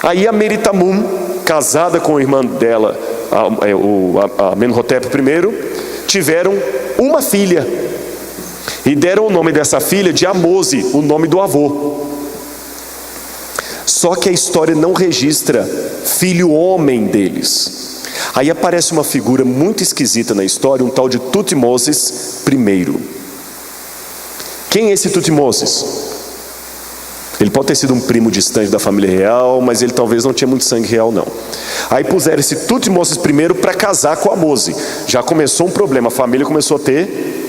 Aí a Meritamum, casada com a irmã dela, a Amenhotep I, tiveram uma filha. E deram o nome dessa filha de Amose, o nome do avô. Só que a história não registra filho homem deles. Aí aparece uma figura muito esquisita na história, um tal de Tutmoses I. Quem é esse Tutmoses? Ele pode ter sido um primo distante da família real, mas ele talvez não tinha muito sangue real não. Aí puseram esse Tutmoses I para casar com Amose. Já começou um problema, a família começou a ter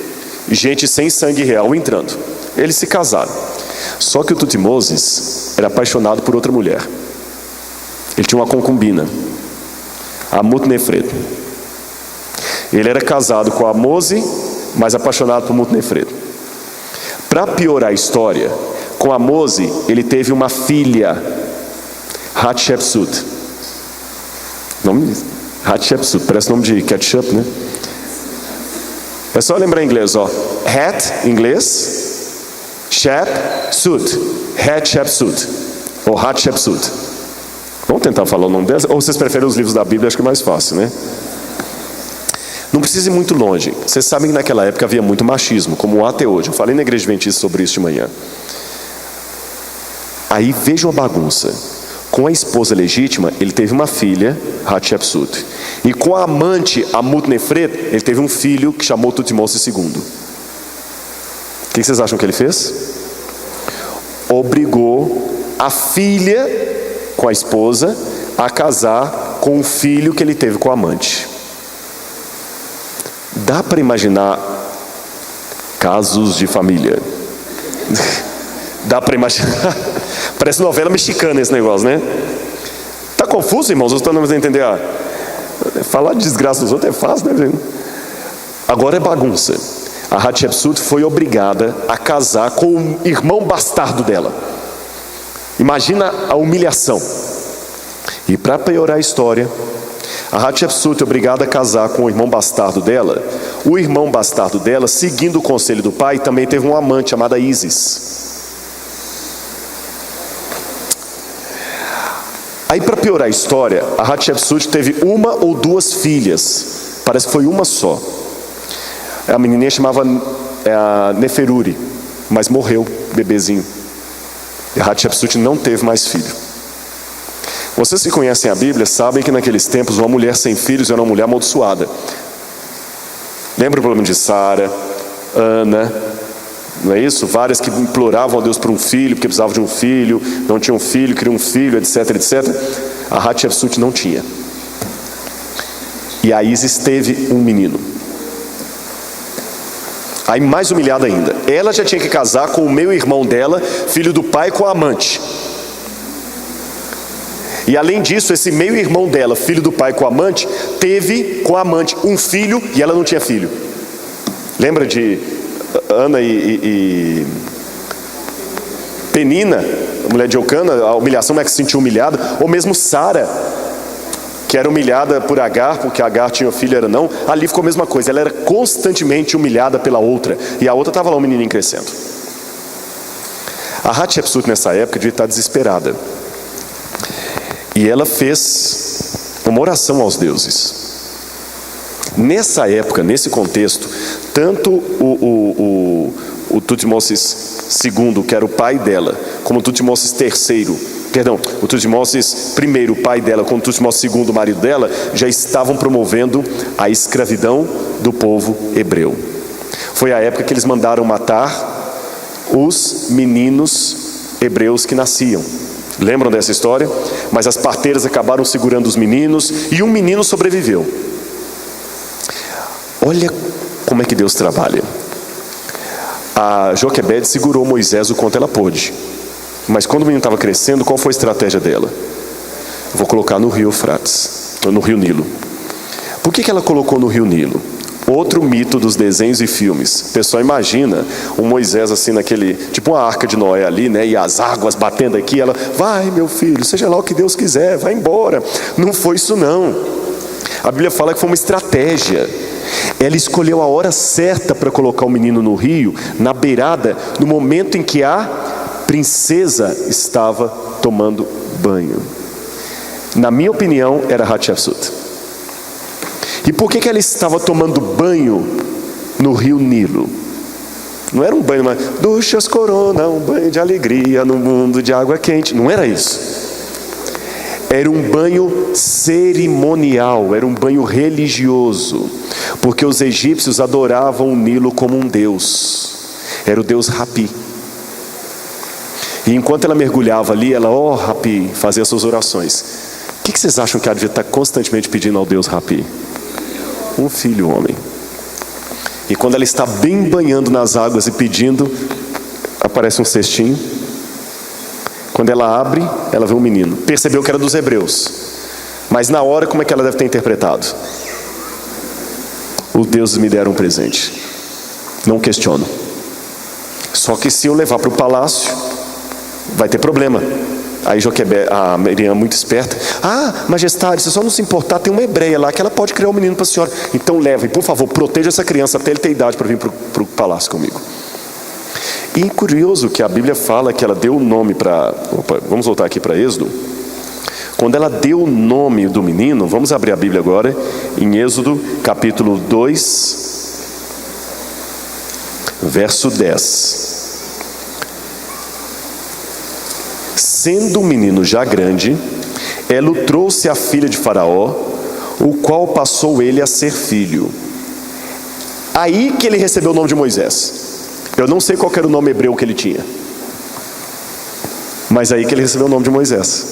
gente sem sangue real entrando. Eles se casaram. Só que o Tutmoses era apaixonado por outra mulher. Ele tinha uma concubina, a Mutnefret. Ele era casado com a Amose, mas apaixonado por Mutnefret. Para piorar a história, com a Amose ele teve uma filha, Hatshepsut. Nome Hatshepsut, parece nome de ketchup, né? É só lembrar em inglês, ó. Hat, inglês. Shep, sut. Hatshepsut. Ou Hatshepsut. Vamos tentar falar o nome dessa? Ou vocês preferem os livros da Bíblia? Acho que é mais fácil, né? Não precisa ir muito longe. Vocês sabem que naquela época havia muito machismo, como há até hoje. Eu falei na igreja adventista sobre isso de manhã. Aí vejam a bagunça. Com a esposa legítima, ele teve uma filha, Hatshepsut. E com a amante, a Mutnefret, ele teve um filho que chamou Tutmoses II. O que vocês acham que ele fez? Obrigou a filha, com a esposa, a casar com o filho que ele teve com a amante. Dá para imaginar casos de família? Dá para imaginar? Parece novela mexicana esse negócio, né? Tá confuso, irmãos? Vocês estão a entender? Falar de desgraça dos outros é fácil, né? Agora é bagunça. A Hatshepsut foi obrigada a casar com o irmão bastardo dela. Imagina a humilhação. E para piorar a história, a Hatshepsut é obrigada a casar com o irmão bastardo dela. O irmão bastardo dela, seguindo o conselho do pai, também teve uma amante chamada Ísis. Aí para piorar a história, a Hatshepsut teve uma ou 2 filhas. Parece que foi uma só. A menininha chamava Neferuri, mas morreu, bebezinho. E a Hatshepsut não teve mais filho. Vocês que conhecem a Bíblia sabem que naqueles tempos uma mulher sem filhos era uma mulher amaldiçoada. Lembra o problema de Sara, Ana, não é isso? Várias que imploravam a Deus por um filho, porque precisavam de um filho, não tinham filho, queriam um filho, etc, etc. A Hatshepsut não tinha. E a Ísis teve um menino. Aí mais humilhada ainda, ela já tinha que casar com o meio-irmão dela, filho do pai, com a amante. E além disso, esse meio-irmão dela, filho do pai com a amante, teve com a amante um filho e ela não tinha filho. Lembra de Ana e Penina, a mulher de Eucana, a humilhação, como é que se sentiu humilhada? Ou mesmo Sara, que era humilhada por Agar, porque Agar tinha filho, era não. Ali ficou a mesma coisa, ela era constantemente humilhada pela outra, e a outra estava lá, um menininho crescendo. A Hatshepsut nessa época devia estar desesperada, e ela fez uma oração aos deuses. Nessa época, nesse contexto, tanto o Tutmoses II, que era o pai dela, como o Tutmoses III, o Tutmoses I, o pai dela, como o Tutmoses II, o marido dela, já estavam promovendo a escravidão do povo hebreu. Foi a época que eles mandaram matar os meninos hebreus que nasciam. Lembram dessa história? Mas as parteiras acabaram segurando os meninos, e um menino sobreviveu. Olha como é que Deus trabalha. A Joquebede segurou Moisés o quanto ela pôde, mas quando o menino estava crescendo, qual foi a estratégia dela? Vou colocar no rio Eufrates, no rio Nilo. Por que ela colocou no rio Nilo? Outro mito dos desenhos e filmes. O pessoal imagina o Moisés assim naquele, tipo uma arca de Noé ali, né? E as águas batendo aqui, ela, vai meu filho, seja lá o que Deus quiser, vai embora. Não foi isso não. A Bíblia fala que foi uma estratégia. Ela escolheu a hora certa para colocar o menino no rio, na beirada, no momento em que a princesa estava tomando banho. Na minha opinião, era Hatshepsut. E por que ela estava tomando banho no rio Nilo? Não era um banho, mas duchas corona, um banho de alegria no mundo de água quente. Não era isso. Era um banho cerimonial, era um banho religioso, porque os egípcios adoravam o Nilo como um deus. Era o deus Hapi. E enquanto ela mergulhava ali, ela, Hapi, fazia suas orações. O que vocês acham que ela devia estar constantemente pedindo ao deus Hapi? Um filho homem. E quando ela está bem banhando nas águas e pedindo, aparece um cestinho. Quando ela abre, ela vê um menino. Percebeu que era dos hebreus. Mas na hora, como é que ela deve ter interpretado? Os deuses me deram um presente. Não questiono. Só que se eu levar para o palácio, vai ter problema. Aí Joquebede, a Miriam é muito esperta. Majestade, se só não se importar, tem uma hebreia lá que ela pode criar um menino para a senhora. Então leve, por favor, proteja essa criança até ele ter idade para vir para o palácio comigo. E é curioso que a Bíblia fala que ela deu o nome para... Vamos voltar aqui para Êxodo. Quando ela deu o nome do menino, vamos abrir a Bíblia agora, em Êxodo capítulo 2, verso 10. Sendo o menino já grande, ela o trouxe à filha de Faraó, o qual passou ele a ser filho. Aí que ele recebeu o nome de Moisés. Eu não sei qual era o nome hebreu que ele tinha, mas aí que ele recebeu o nome de Moisés.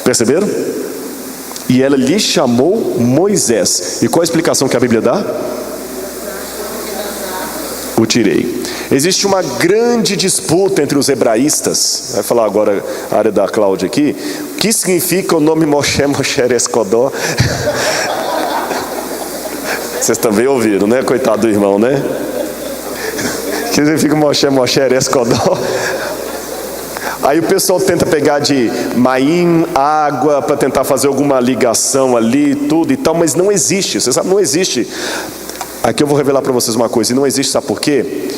Perceberam? E ela lhe chamou Moisés. E qual a explicação que a Bíblia dá? O tirei. Existe uma grande disputa entre os hebraístas. Vai falar agora a área da Cláudia aqui. O que significa o nome Moshe, Moshe Escodó? Vocês também ouviram, né? Coitado do irmão, né? O que significa Moshe, Moshe Escodó? Aí o pessoal tenta pegar de Maim, água, para tentar fazer alguma ligação ali, tudo e tal, mas não existe. Você sabe, não existe. Aqui eu vou revelar para vocês uma coisa, e não existe, sabe por quê?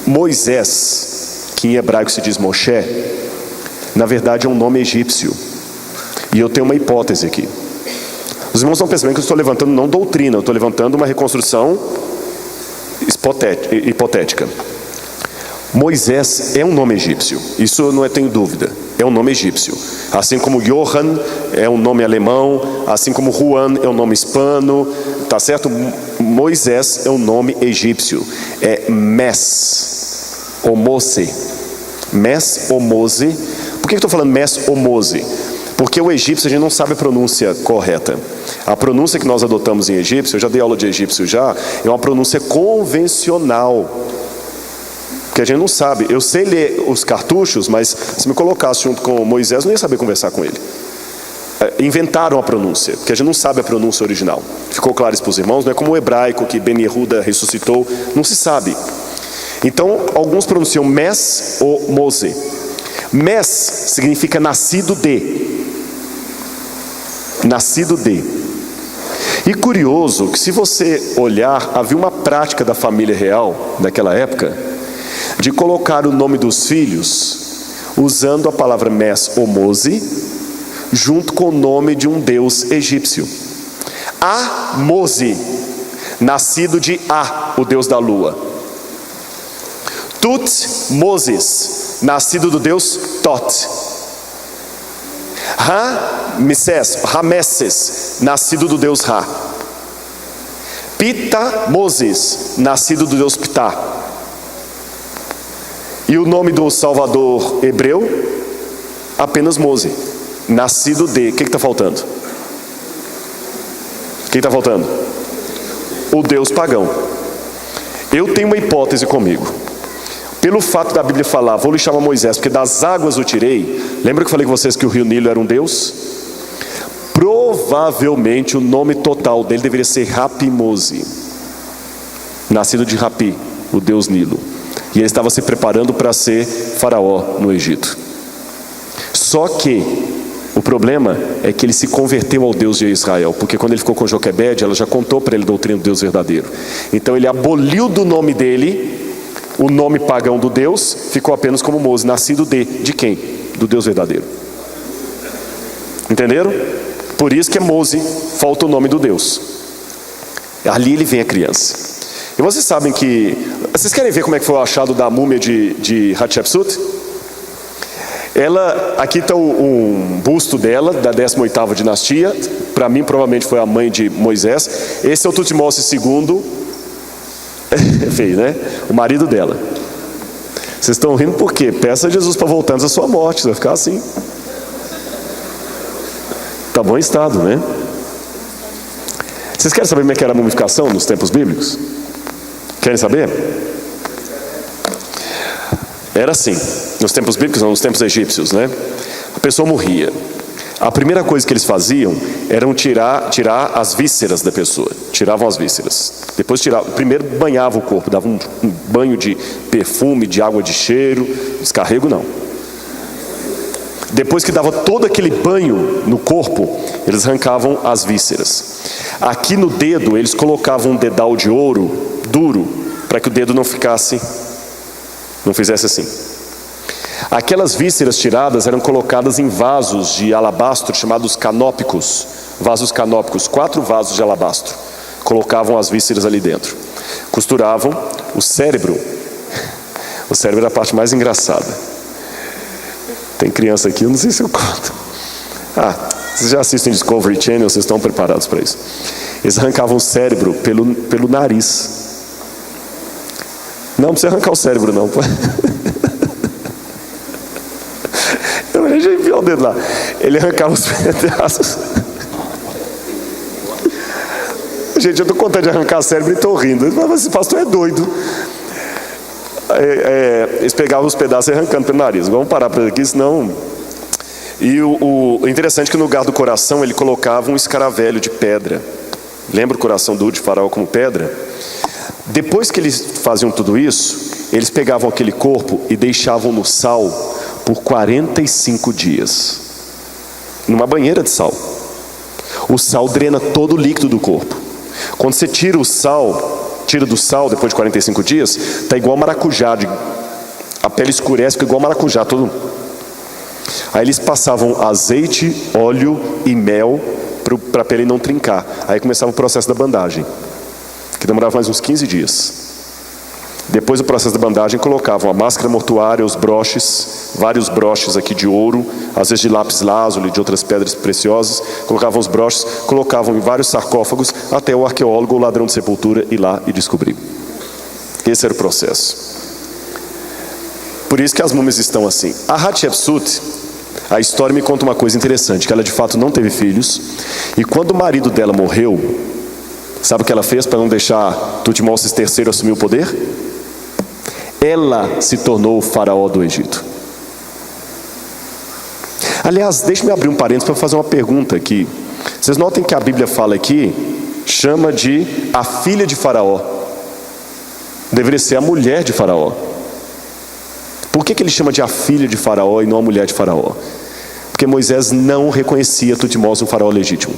Moisés, que em hebraico se diz Moshe, na verdade é um nome egípcio. E eu tenho uma hipótese aqui. Os irmãos estão percebendo que eu estou levantando não doutrina, eu estou levantando uma reconstrução hipotética. Moisés é um nome egípcio, isso eu não tenho dúvida, é um nome egípcio. Assim como Johann é um nome alemão, assim como Juan é um nome hispano, tá certo? Moisés é um nome egípcio, é Mes, ou Mose. Mes ou Mose. Por que eu estou falando Mes ou Mose? Porque o egípcio a gente não sabe a pronúncia correta. A pronúncia que nós adotamos em egípcio, eu já dei aula de egípcio já, é uma pronúncia convencional, que a gente não sabe. Eu sei ler os cartuchos, mas se me colocasse junto com Moisés, eu não ia saber conversar com ele. Inventaram a pronúncia, porque a gente não sabe a pronúncia original. Ficou claro isso para os irmãos? Não é como o hebraico que Ben Yehuda ressuscitou, não se sabe. Então, alguns pronunciam Mes ou Mose. Mes significa nascido de. nascido de. E curioso que, se você olhar, havia uma prática da família real naquela época de colocar o nome dos filhos usando a palavra Mes ou Mose junto com o nome de um deus egípcio. Mose, nascido de o deus da lua. Moses, nascido do deus Tot. Rameses, nascido do deus Ra. Moses, nascido do deus Ptah. E o nome do Salvador hebreu, apenas Mose, nascido de. O que está faltando? O que está faltando? O deus pagão. Eu tenho uma hipótese comigo. Pelo fato da Bíblia falar, vou lhe chamar Moisés, porque das águas o tirei. Lembra que eu falei com vocês que o rio Nilo era um deus? Provavelmente o nome total dele deveria ser Rapi-Mose, nascido de Rapi, o deus Nilo. E ele estava se preparando para ser faraó no Egito. Só que o problema é que ele se converteu ao Deus de Israel, porque quando ele ficou com Joquebede, ela já contou para ele a doutrina do Deus verdadeiro. Então ele aboliu do nome dele o nome pagão do Deus, ficou apenas como Mose, nascido de quem? Do Deus verdadeiro. Entenderam? Por isso que é Mose, falta o nome do Deus. Ali ele vem a criança. E vocês sabem que... Vocês querem ver como é que foi o achado da múmia de Hatshepsut? Ela, aqui está um busto dela, da 18ª dinastia. Para mim, provavelmente foi a mãe de Moisés. Esse é o Tutmose II. Feio, né? O marido dela. Vocês estão rindo por quê? Peça a Jesus para voltar antes da sua morte. Você vai ficar assim. Está bom estado, né? Vocês querem saber como é que era a mumificação nos tempos bíblicos? Querem saber? Era assim, nos tempos bíblicos, não, nos tempos egípcios, né? A pessoa morria. A primeira coisa que eles faziam era tirar as vísceras da pessoa. Tiravam as vísceras. Depois primeiro banhavam o corpo, davam um banho de perfume, de água de cheiro. Descarrego não. Depois que dava todo aquele banho no corpo, eles arrancavam as vísceras. Aqui no dedo, eles colocavam um dedal de ouro duro, para que o dedo não fizesse assim. Aquelas vísceras tiradas eram colocadas em vasos de alabastro chamados canópicos. Vasos canópicos, 4 vasos de alabastro. Colocavam as vísceras ali dentro. Costuravam o cérebro. O cérebro era a parte mais engraçada. Tem criança aqui, eu não sei se eu conto. Vocês já assistem Discovery Channel, vocês estão preparados para isso. Eles arrancavam o cérebro pelo nariz. Não precisa arrancar o cérebro, não. Deixa eu enfiar o dedo lá. Ele arrancava os pedaços. Gente, eu estou contando de arrancar o cérebro e estou rindo. Mas esse pastor é doido. Eles pegavam os pedaços e arrancando pelo nariz. Vamos parar por aqui, senão... E o interessante é que no lugar do coração ele colocava um escaravelho de pedra. Lembra o coração duro de Faraó como pedra? Depois que eles faziam tudo isso, eles pegavam aquele corpo e deixavam no sal por 45 dias. Numa banheira de sal. O sal drena todo o líquido do corpo. Quando você tira do sal depois de 45 dias, está igual maracujá. A pele escurece, fica igual maracujá. Aí eles passavam azeite, óleo e mel para a pele não trincar. Aí começava o processo da bandagem, que demorava mais uns 15 dias. Depois do processo da bandagem, colocavam a máscara mortuária, os broches, vários broches aqui de ouro, às vezes de lápis lazuli, de outras pedras preciosas. Colocavam os broches, colocavam em vários sarcófagos, até o arqueólogo ou ladrão de sepultura ir lá e descobrir. Esse era o processo. Por isso que as múmias estão assim. A Hatshepsut, a história me conta uma coisa interessante, que ela de fato não teve filhos, e quando o marido dela morreu, sabe o que ela fez para não deixar Tutmoses III assumir o poder? Ela se tornou o faraó do Egito. Aliás, deixe-me abrir um parênteses para fazer uma pergunta aqui. Vocês notem que a Bíblia fala aqui, chama de a filha de Faraó. Deveria ser a mulher de Faraó. Por que ele chama de a filha de Faraó e não a mulher de Faraó? Porque Porque Moisés não reconhecia Tutmose um faraó legítimo.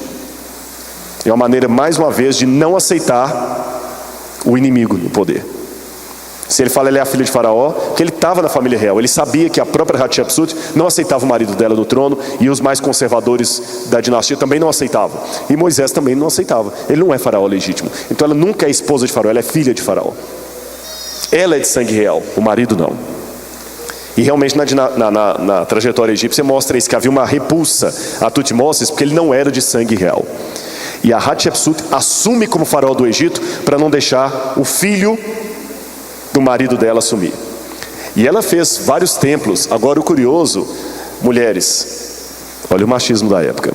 É uma maneira, mais uma vez, de não aceitar o inimigo no poder. Se ele fala ele é a filha de faraó, porque ele estava na família real. Ele sabia que a própria Hatshepsut não aceitava o marido dela no trono, e os mais conservadores da dinastia também não aceitavam. E Moisés também não aceitava. Ele não é faraó legítimo. Então ela nunca é esposa de faraó, ela é filha de faraó. Ela é de sangue real, o marido não. E realmente na trajetória egípcia mostra isso, que havia uma repulsa a Tutmoses, porque ele não era de sangue real. E a Hatshepsut assume como faraó do Egito para não deixar o filho do marido dela assumir. E ela fez vários templos. Agora o curioso, mulheres, olha o machismo da época.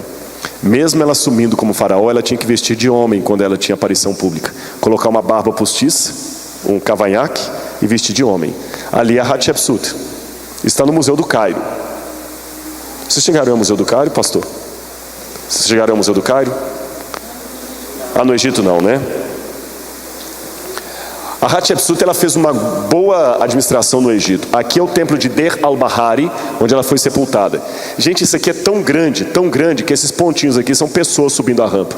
Mesmo ela assumindo como faraó, ela tinha que vestir de homem quando ela tinha aparição pública. Colocar uma barba postiça, um cavanhaque e vestir de homem. Ali a Hatshepsut está no Museu do Cairo. Vocês chegaram ao Museu do Cairo, pastor? Vocês chegaram ao Museu do Cairo? Ah, no Egito não, né? A Hatshepsut, ela fez uma boa administração no Egito. Aqui é o templo de Der al-Bahari, onde ela foi sepultada. Gente, isso aqui é tão grande, que esses pontinhos aqui são pessoas subindo a rampa.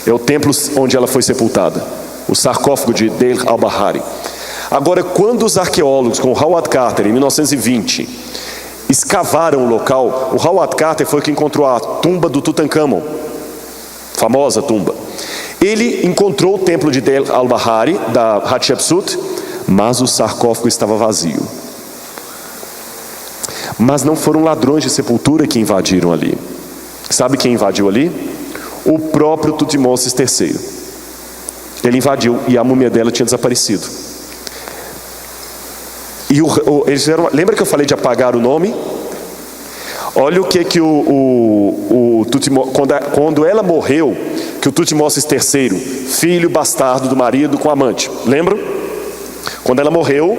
É o templo onde ela foi sepultada, o sarcófago de Der al-Bahari. Agora, quando os arqueólogos, com o Howard Carter, em 1920, escavaram o local, o Howard Carter foi que encontrou a tumba do Tutankhamon, famosa tumba. Ele encontrou o templo de Der al-Bahari, da Hatshepsut, mas o sarcófago estava vazio. Mas não foram ladrões de sepultura que invadiram ali. Sabe quem invadiu ali? O próprio Tutmoses III. Ele invadiu e a múmia dela tinha desaparecido. E eles fizeram, lembra que eu falei de apagar o nome? Olha o que quando ela morreu, que o Tutmoses III, filho bastardo do marido com amante, lembram? Quando ela morreu,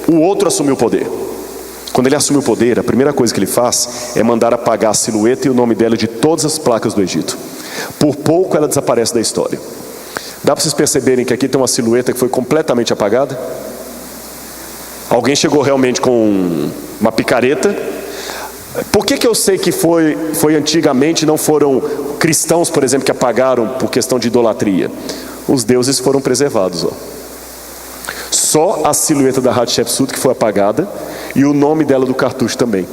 o outro assumiu o poder. Quando ele assumiu o poder, a primeira coisa que ele faz é mandar apagar a silhueta e o nome dela de todas as placas do Egito. Por pouco ela desaparece da história. Dá para vocês perceberem que aqui tem uma silhueta que foi completamente apagada? Alguém chegou realmente com uma picareta. Por que eu sei que foi antigamente, não foram cristãos, por exemplo, que apagaram por questão de idolatria? Os deuses foram preservados. Só a silhueta da Hatshepsut que foi apagada e o nome dela do cartucho também.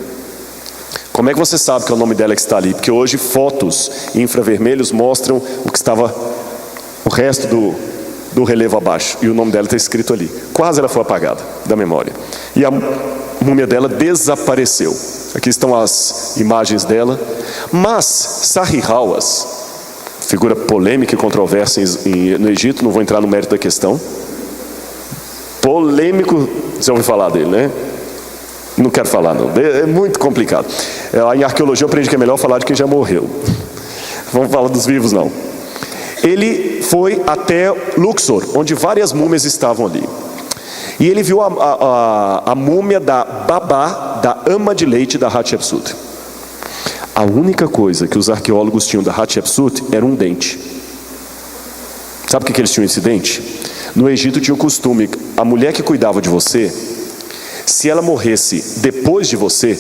Como é que você sabe que é o nome dela que está ali? Porque hoje fotos infravermelhos mostram o que estava, o resto do relevo abaixo, e o nome dela está escrito ali. Quase ela foi apagada da memória. E a múmia dela desapareceu. Aqui estão as imagens dela. Mas Sarri-Hawass, figura polêmica e controversa no Egito, não vou entrar no mérito da questão. Polêmico, você ouviu falar dele, né? Não quero falar não, é muito complicado. Em arqueologia eu aprendi que é melhor falar de quem já morreu. Vamos falar dos vivos não. Ele foi até Luxor, onde várias múmias estavam ali. E ele viu a múmia da babá, da ama de leite da Hatshepsut. A única coisa que os arqueólogos tinham da Hatshepsut era um dente. Sabe o que eles tinham esse dente? No Egito tinha o costume, a mulher que cuidava de você, se ela morresse depois de você,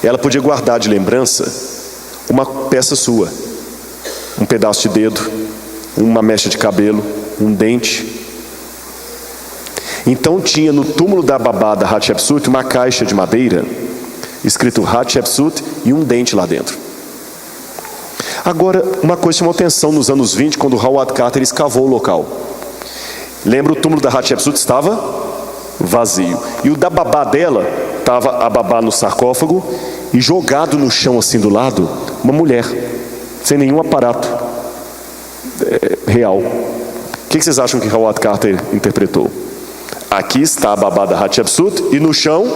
ela podia guardar de lembrança uma peça sua. Um pedaço de dedo, uma mecha de cabelo, um dente. Então tinha no túmulo da babá da Hatshepsut uma caixa de madeira, escrito Hatshepsut e um dente lá dentro. Agora, uma coisa chamou atenção nos anos 20, quando Howard Carter escavou o local. Lembra, o túmulo da Hatshepsut estava vazio. E o da babá dela, estava a babá no sarcófago, e jogado no chão assim do lado, uma mulher, sem nenhum aparato real. O que vocês acham que Howard Carter interpretou? Aqui está a babá da Hatshepsut e no chão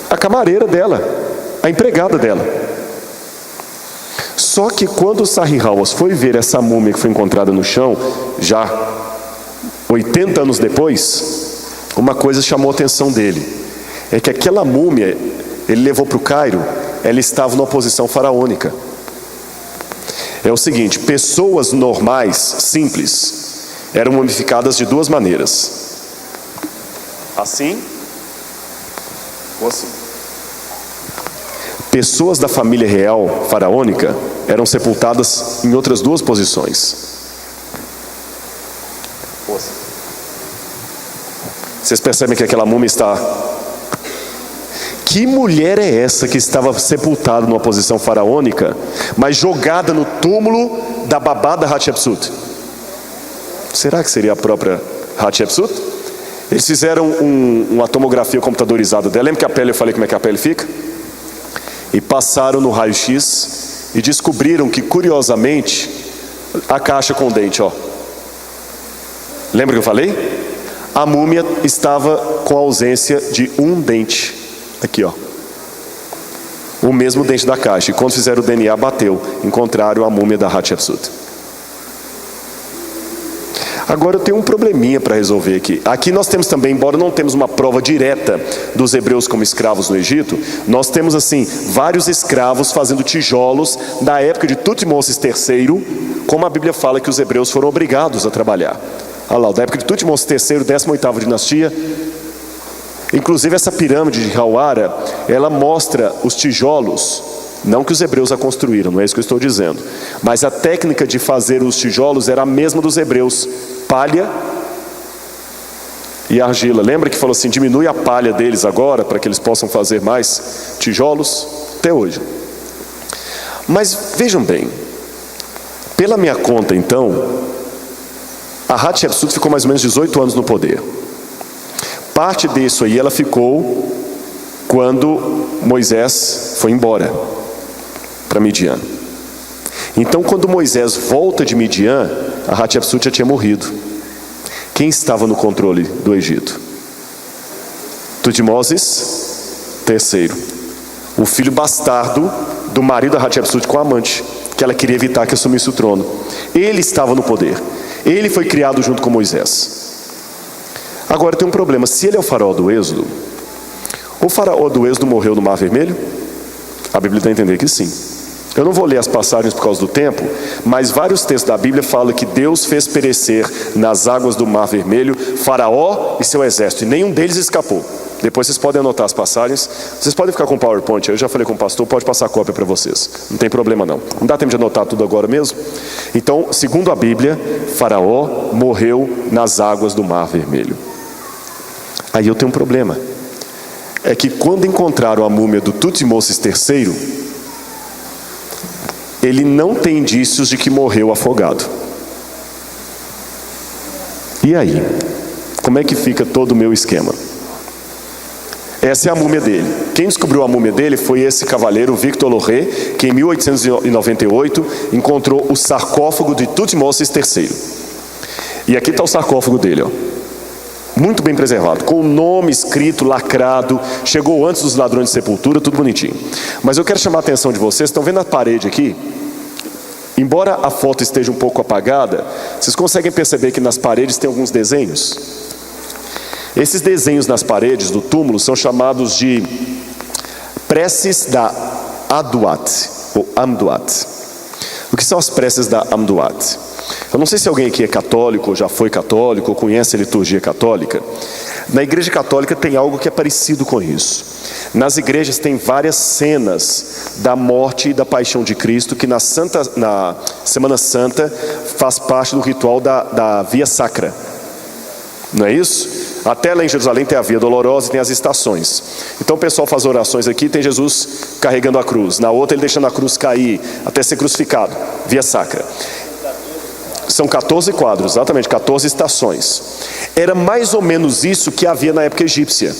a camareira dela, a empregada dela. Só que quando o Sarri-Hawass foi ver essa múmia que foi encontrada no chão, já 80 anos depois, uma coisa chamou a atenção dele. É que aquela múmia, ele levou para o Cairo, ela estava numa posição faraônica. É o seguinte, pessoas normais, simples, eram mumificadas de duas maneiras. Assim Pessoas da família real faraônica eram sepultadas em outras duas posições. Vocês percebem que aquela múmia está... Que mulher é essa que estava sepultada numa posição faraônica, mas jogada no túmulo da babá da Hatshepsut? Será que seria a própria Hatshepsut? Eles fizeram uma tomografia computadorizada dela. Lembra que a pele, eu falei como é que a pele fica? E passaram no raio-x e descobriram que, curiosamente, a caixa com o dente, ó. Lembra que eu falei? A múmia estava com a ausência de um dente. Aqui, ó. O mesmo dente da caixa. E quando fizeram o DNA, bateu. Encontraram a múmia da Hatshepsut. Agora eu tenho um probleminha para resolver aqui. Aqui nós temos também, embora não temos uma prova direta dos hebreus como escravos no Egito, nós temos assim, vários escravos fazendo tijolos na época de Tutmoses III, como a Bíblia fala que os hebreus foram obrigados a trabalhar. Olha lá, da época de Tutmoses III, 18ª dinastia. Inclusive essa pirâmide de Hawara, ela mostra os tijolos, não que os hebreus a construíram, não é isso que eu estou dizendo, mas a técnica de fazer os tijolos era a mesma dos hebreus: palha e argila. Lembra que falou assim, diminui a palha deles agora, para que eles possam fazer mais tijolos? Até hoje. Mas vejam bem, pela minha conta então, a Hatshepsut ficou mais ou menos 18 anos no poder. Parte disso aí ela ficou quando Moisés foi embora para Midian. Então quando Moisés volta de Midian, a Hatshepsut já tinha morrido. Quem estava no controle do Egito? Tutmoses III, o filho bastardo do marido da Hatshepsut com a amante, que ela queria evitar que assumisse o trono. Ele estava no poder. Ele foi criado junto com Moisés. Agora tem um problema. Se ele é o faraó do Êxodo, o faraó do Êxodo morreu no Mar Vermelho? A Bíblia dá a entender que sim. Eu não vou ler as passagens por causa do tempo, mas vários textos da Bíblia falam que Deus fez perecer nas águas do Mar Vermelho Faraó e seu exército, e nenhum deles escapou. Depois vocês podem anotar as passagens. Vocês podem ficar com o PowerPoint. Eu já falei com o pastor, pode passar a cópia para vocês. Não tem problema não. Não dá tempo de anotar tudo agora mesmo? Então, segundo a Bíblia, Faraó morreu nas águas do Mar Vermelho. Aí eu tenho um problema. É que quando encontraram a múmia do Tutmoses III, ele não tem indícios de que morreu afogado. E aí? Como é que fica todo o meu esquema? Essa é a múmia dele. Quem descobriu a múmia dele foi esse cavaleiro Victor Loré, que em 1898 encontrou o sarcófago de Tutmoses III. E aqui está o sarcófago dele, ó. Muito bem preservado, com o nome escrito, lacrado, chegou antes dos ladrões de sepultura, tudo bonitinho. Mas eu quero chamar a atenção de vocês, estão vendo a parede aqui? Embora a foto esteja um pouco apagada, vocês conseguem perceber que nas paredes tem alguns desenhos? Esses desenhos nas paredes do túmulo são chamados de preces da Aduat, ou Amduat. O que são as preces da Amduat? Eu não sei se alguém aqui é católico, ou já foi católico, ou conhece a liturgia católica. Na igreja católica tem algo que é parecido com isso. Nas igrejas tem várias cenas da morte e da paixão de Cristo, que na Semana Santa faz parte do ritual da Via Sacra. Não é isso? Até lá em Jerusalém tem a Via Dolorosa e tem as estações. Então o pessoal faz orações aqui, tem Jesus carregando a cruz. Na outra ele deixando a cruz cair até ser crucificado. Via Sacra. São 14 quadros, exatamente, 14 estações. Era mais ou menos isso que havia na época egípcia.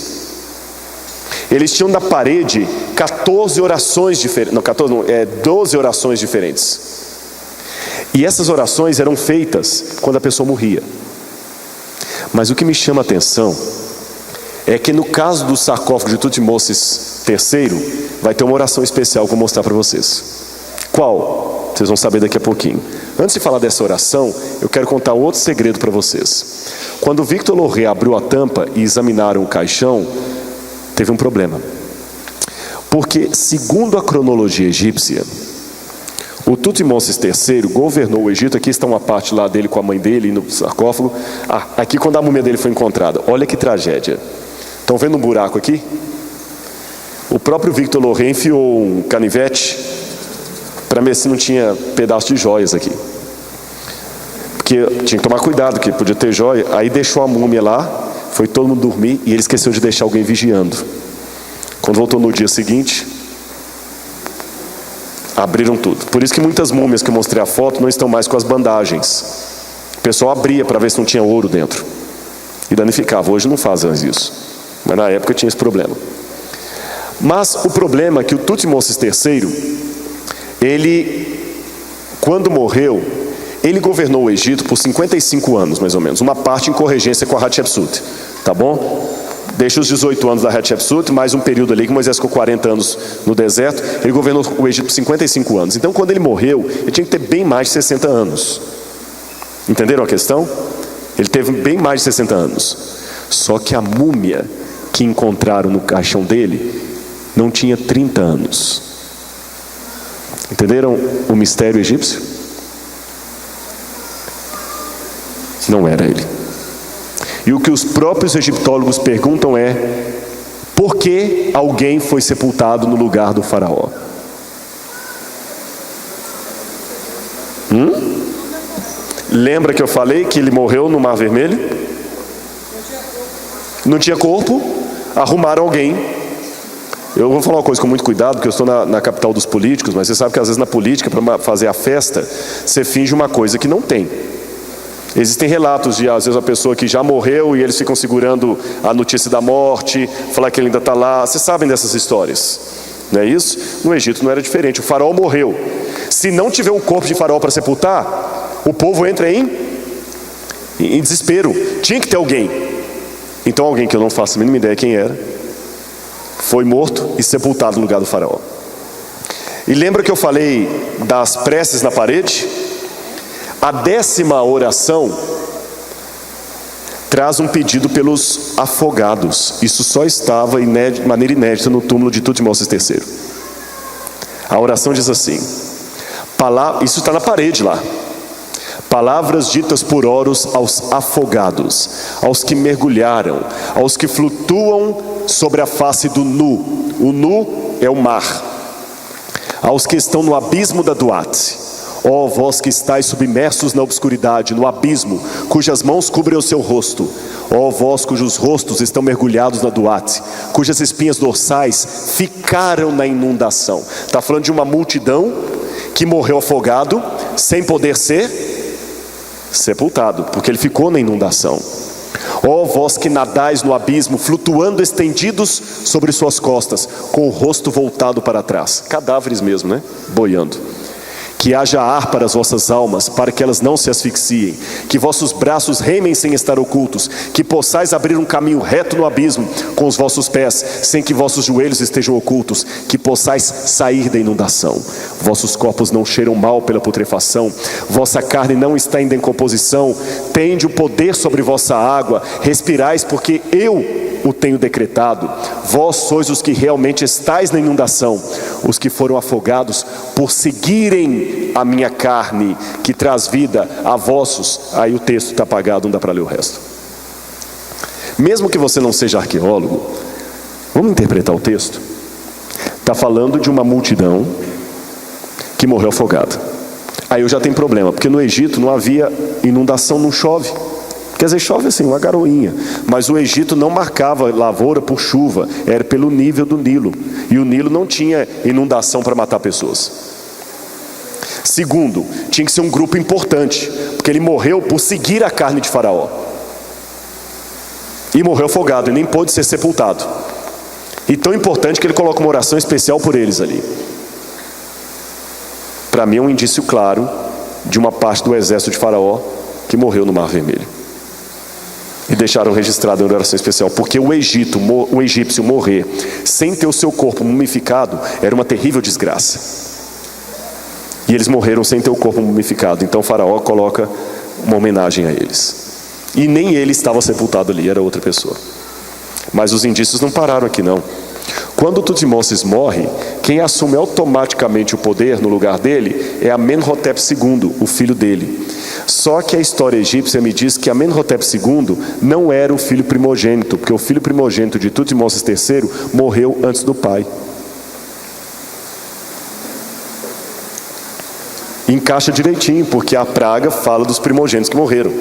Eles tinham na parede 14 orações diferentes, não, 14 não, 12 orações diferentes. E essas orações eram feitas quando a pessoa morria. Mas o que me chama a atenção é que no caso do sarcófago de Tutmoses III, vai ter uma oração especial que eu vou mostrar para vocês. Qual? Vocês vão saber daqui a pouquinho. Antes de falar dessa oração, eu quero contar outro segredo para vocês. Quando Victor Loré abriu a tampa e examinaram o caixão, teve um problema. Porque, segundo a cronologia egípcia, o Tutmoses III governou o Egito. Aqui está uma parte lá dele com a mãe dele no sarcófago. Aqui quando a múmia dele foi encontrada. Olha que tragédia. Estão vendo um buraco aqui? O próprio Victor Loret enfiou um canivete para ver se não tinha pedaço de joias aqui. Porque tinha que tomar cuidado, que podia ter joia. Aí deixou a múmia lá, foi todo mundo dormir e ele esqueceu de deixar alguém vigiando. Quando voltou no dia seguinte, abriram tudo. Por isso que muitas múmias que eu mostrei a foto não estão mais com as bandagens. O pessoal abria para ver se não tinha ouro dentro e danificava. Hoje não fazem mais isso, mas na época tinha esse problema. Mas o problema é que o Thutmose III, ele, quando morreu, ele governou o Egito por 55 anos, mais ou menos. Uma parte em corregência com a Hatshepsut, tá bom? Deixa os 18 anos da Hatshepsut, mais um período ali que Moisés ficou 40 anos no deserto. Ele governou o Egito por 55 anos. Então, quando ele morreu, ele tinha que ter bem mais de 60 anos. Entenderam a questão? Ele teve bem mais de 60 anos. Só que a múmia que encontraram no caixão dele não tinha 30 anos. Entenderam o mistério egípcio? Não era ele. E o que os próprios egiptólogos perguntam é: por que alguém foi sepultado no lugar do faraó? Lembra que eu falei que ele morreu no Mar Vermelho? Não tinha corpo, arrumaram alguém. Eu vou falar uma coisa com muito cuidado, porque eu estou na capital dos políticos, mas você sabe que às vezes na política, para fazer a festa, você finge uma coisa que não tem. Existem relatos de, às vezes, a pessoa que já morreu e eles ficam segurando a notícia da morte, falar que ele ainda está lá. Vocês sabem dessas histórias, não é isso? No Egito não era diferente. O faraó morreu. Se não tiver um corpo de faraó para sepultar, o povo entra em desespero. Tinha que ter alguém. Então alguém que eu não faço a mínima ideia quem era, foi morto e sepultado no lugar do faraó. E lembra que eu falei das preces na parede? A 10ª oração traz um pedido pelos afogados. Isso só estava de maneira inédita no túmulo de Thutmose III. A oração diz assim, isso está na parede lá: palavras ditas por Horus aos afogados, aos que mergulharam, aos que flutuam sobre a face do Nu. O Nu é o mar. Aos que estão no abismo da Duat. Ó vós que estáis submersos na obscuridade, no abismo, cujas mãos cobrem o seu rosto. Ó vós cujos rostos estão mergulhados na Duat, cujas espinhas dorsais ficaram na inundação. Está falando de uma multidão que morreu afogado, sem poder ser sepultado, porque ele ficou na inundação. Ó vós que nadais no abismo, flutuando estendidos sobre suas costas, com o rosto voltado para trás. Cadáveres mesmo, né? Boiando. Que haja ar para as vossas almas, para que elas não se asfixiem. Que vossos braços remem sem estar ocultos. Que possais abrir um caminho reto no abismo com os vossos pés, sem que vossos joelhos estejam ocultos. Que possais sair da inundação. Vossos corpos não cheiram mal pela putrefação. Vossa carne não está em decomposição. Tende o poder sobre vossa água. Respirais, porque eu o tenho decretado. Vós sois os que realmente estáis na inundação, os que foram afogados por seguirem a minha carne, que traz vida a vossos. Aí o texto está apagado, não dá para ler o resto. Mesmo que você não seja arqueólogo, vamos interpretar o texto. Está falando de uma multidão que morreu afogada. Aí eu já tenho problema, porque no Egito não havia inundação, não chove. Quer dizer, chove assim, uma garoinha. Mas o Egito não marcava lavoura por chuva, era pelo nível do Nilo. E o Nilo não tinha inundação para matar pessoas. Segundo, tinha que ser um grupo importante, porque ele morreu por seguir a carne de Faraó. E morreu afogado, e nem pôde ser sepultado. E tão importante que ele coloca uma oração especial por eles ali. Para mim é um indício claro de uma parte do exército de Faraó que morreu no Mar Vermelho. E deixaram registrado uma oração especial, porque o egípcio morrer sem ter o seu corpo mumificado era uma terrível desgraça. E eles morreram sem ter o corpo mumificado. Então o faraó coloca uma homenagem a eles. E nem ele estava sepultado ali, era outra pessoa. Mas os indícios não pararam aqui não. quando Tutmoses morre, quem assume automaticamente o poder no lugar dele é Amenhotep II, o filho dele. Só que a história egípcia me diz que Amenhotep II não era o filho primogênito, porque o filho primogênito de Tutmoses III morreu antes do pai. Encaixa direitinho, porque a praga fala dos primogênitos que morreram.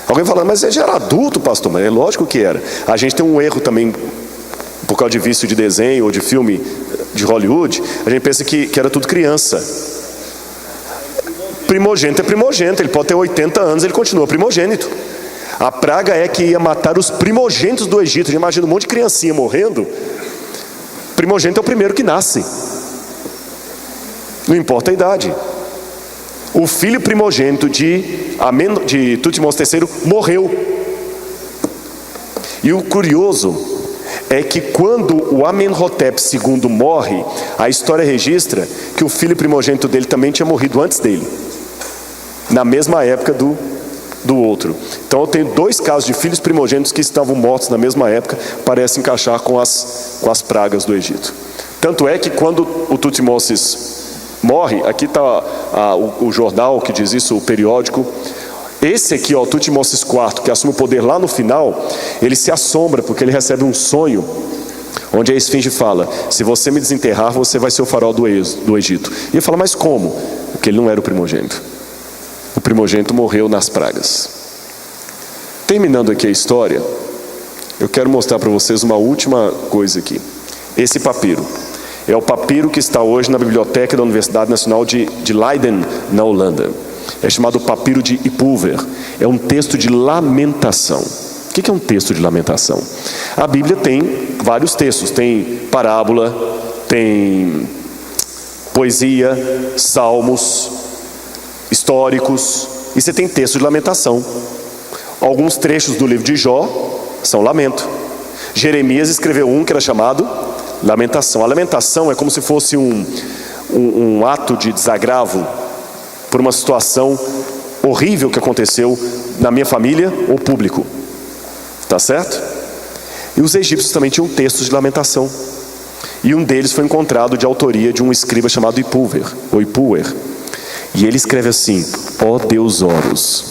Alguém fala, mas ele já era adulto, pastor. Mas é lógico que era. A gente tem um erro também, por causa de vício de desenho ou de filme de Hollywood, a gente pensa que era tudo criança. Primogênito é primogênito, ele pode ter 80 anos, ele continua primogênito. A praga é que ia matar os primogênitos do Egito. Imagina um monte de criancinha morrendo. Primogênito é o primeiro que nasce. Não importa a idade. O filho primogênito de Tutmoses III morreu. E o curioso é que quando o Amenhotep II morre, a história registra que o filho primogênito dele também tinha morrido antes dele, na mesma época do outro. Então eu tenho 2 casos de filhos primogênitos que estavam mortos na mesma época, parece encaixar com as pragas do Egito. Tanto é que quando o Tutmoses morre, aqui está o jornal que diz isso, o periódico. Esse aqui, ó, Tutmoses IV, que assume o poder lá no final, ele se assombra porque ele recebe um sonho onde a esfinge fala: se você me desenterrar, você vai ser o faraó do Egito. E ele fala, mas como? Porque ele não era o primogênito. O primogênito morreu nas pragas. Terminando aqui a história, eu quero mostrar para vocês uma última coisa aqui. Esse papiro é o papiro que está hoje na biblioteca da Universidade Nacional de Leiden, na Holanda. É chamado papiro de Ipulver. É um texto de lamentação. O que é um texto de lamentação? A Bíblia tem vários textos. Tem parábola, tem poesia, salmos, históricos. E você tem texto de lamentação. Alguns trechos do livro de Jó são lamento. Jeremias escreveu um que era chamado lamentação. A lamentação é como se fosse um ato de desagravo por uma situação horrível que aconteceu na minha família ou público. Tá certo? E os egípcios também tinham textos de lamentação. E um deles foi encontrado de autoria de um escriba chamado Ipulver, ou Ipulver. E ele escreve assim: ó Deus Horus,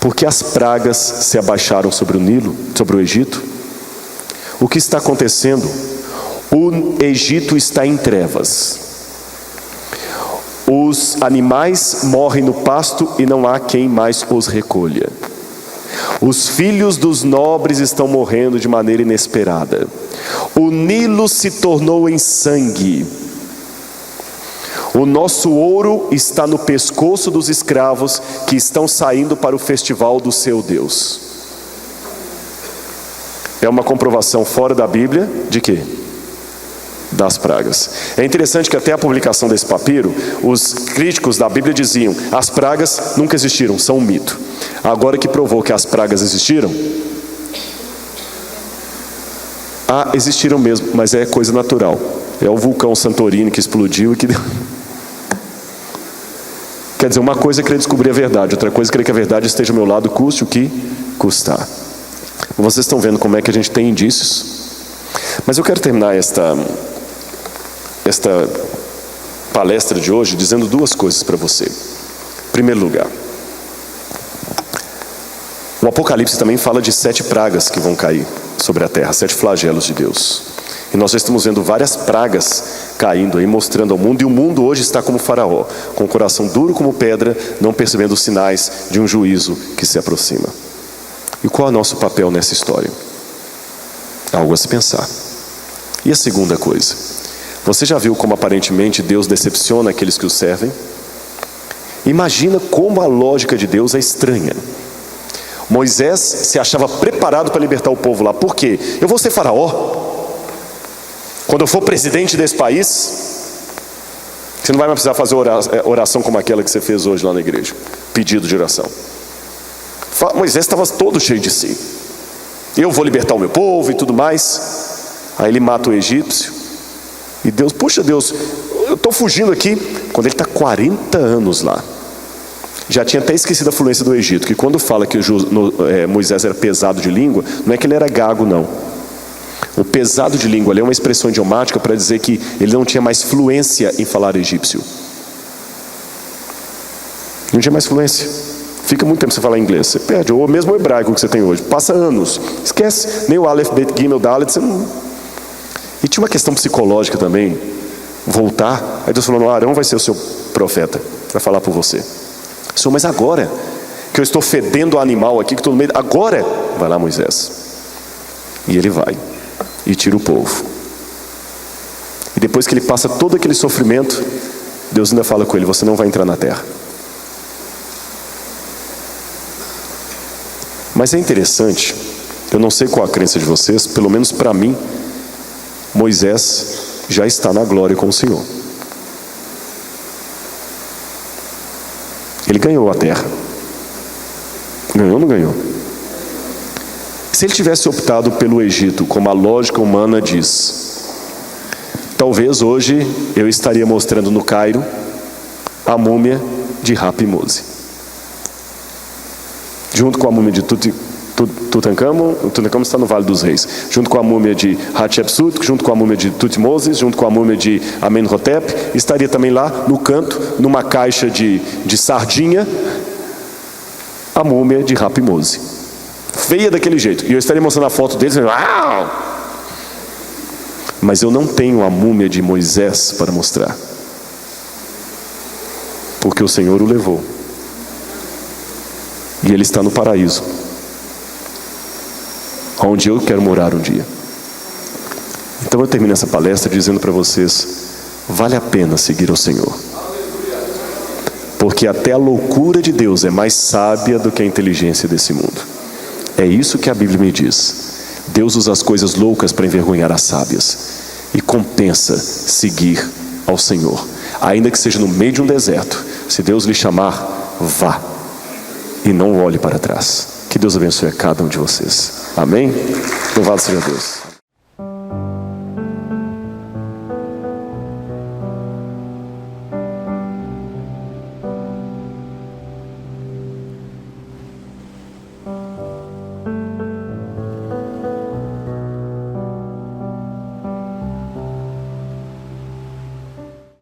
porque as pragas se abaixaram sobre o Nilo, sobre o Egito? O que está acontecendo? O Egito está em trevas. Os animais morrem no pasto e não há quem mais os recolha. Os filhos dos nobres estão morrendo de maneira inesperada. O Nilo se tornou em sangue. O nosso ouro está no pescoço dos escravos que estão saindo para o festival do seu Deus. É uma comprovação fora da Bíblia de quê? Das pragas. É interessante que até a publicação desse papiro, os críticos da Bíblia diziam: as pragas nunca existiram, são um mito. Agora que provou que as pragas existiram, existiram mesmo, mas é coisa natural. É o vulcão Santorini que explodiu e que deu... Quer dizer, uma coisa é querer descobrir a verdade, outra coisa é querer que a verdade esteja ao meu lado, custe o que custar. Vocês estão vendo como é que a gente tem indícios? Mas eu quero terminar esta palestra de hoje dizendo 2 coisas para você. Em primeiro lugar, o Apocalipse também fala de 7 pragas que vão cair sobre a terra, 7 flagelos de Deus. E nós estamos vendo várias pragas caindo aí, mostrando ao mundo. E o mundo hoje está como Faraó, com o coração duro como pedra, não percebendo os sinais de um juízo que se aproxima. E qual é o nosso papel nessa história? Algo a se pensar. E a segunda coisa, você já viu como aparentemente Deus decepciona aqueles que o servem? Imagina como a lógica de Deus é estranha. Moisés se achava preparado para libertar o povo lá. Por quê? Eu vou ser faraó. Quando eu for presidente desse país, você não vai mais precisar fazer oração como aquela que você fez hoje lá na igreja. Pedido de oração. Moisés estava todo cheio de si. Eu vou libertar o meu povo e tudo mais. Aí ele mata o egípcio. E Deus, puxa Deus, eu estou fugindo aqui. Quando ele está 40 anos lá. Já tinha até esquecido a fluência do Egito. Que quando fala que Moisés era pesado de língua, não é que ele era gago não. O pesado de língua ali é uma expressão idiomática para dizer que ele não tinha mais fluência em falar egípcio. Não tinha mais fluência. Fica muito tempo sem falar inglês, você perde. Ou mesmo o hebraico que você tem hoje. Passa anos. Esquece. Nem o Aleph, Bet, Gimel, Dalet, você não... E tinha uma questão psicológica também. Voltar. Aí Deus falou, Arão vai ser o seu profeta. Vai falar por você. Senhor, mas agora que eu estou fedendo o animal aqui, que estou no meio... Agora, vai lá Moisés. E ele vai. E tira o povo. E depois que ele passa todo aquele sofrimento, Deus ainda fala com ele, você não vai entrar na terra. Mas é interessante, eu não sei qual a crença de vocês, pelo menos para mim, Moisés já está na glória com o Senhor. Ele ganhou a terra. Ganhou ou não ganhou? Se ele tivesse optado pelo Egito, como a lógica humana diz, talvez hoje eu estaria mostrando no Cairo a múmia de Rapi-Mose. Junto com a múmia de Tutankhamon está no Vale dos Reis. Junto com a múmia de Hatshepsut, junto com a múmia de Tutmoses, junto com a múmia de Amenhotep, estaria também lá no canto, numa caixa de sardinha, a múmia de Rapi-Mose. Feia daquele jeito. E eu estaria mostrando a foto deles, uau! Mas eu não tenho a múmia de Moisés para mostrar. Porque o Senhor o levou. E ele está no paraíso, onde eu quero morar um dia. Então eu termino essa palestra dizendo para vocês, vale a pena seguir o Senhor. Porque até a loucura de Deus é mais sábia do que a inteligência desse mundo. É isso que a Bíblia me diz. Deus usa as coisas loucas para envergonhar as sábias. E compensa seguir ao Senhor. Ainda que seja no meio de um deserto. Se Deus lhe chamar, vá. E não olhe para trás. Que Deus abençoe a cada um de vocês. Amém? Louvado seja Deus.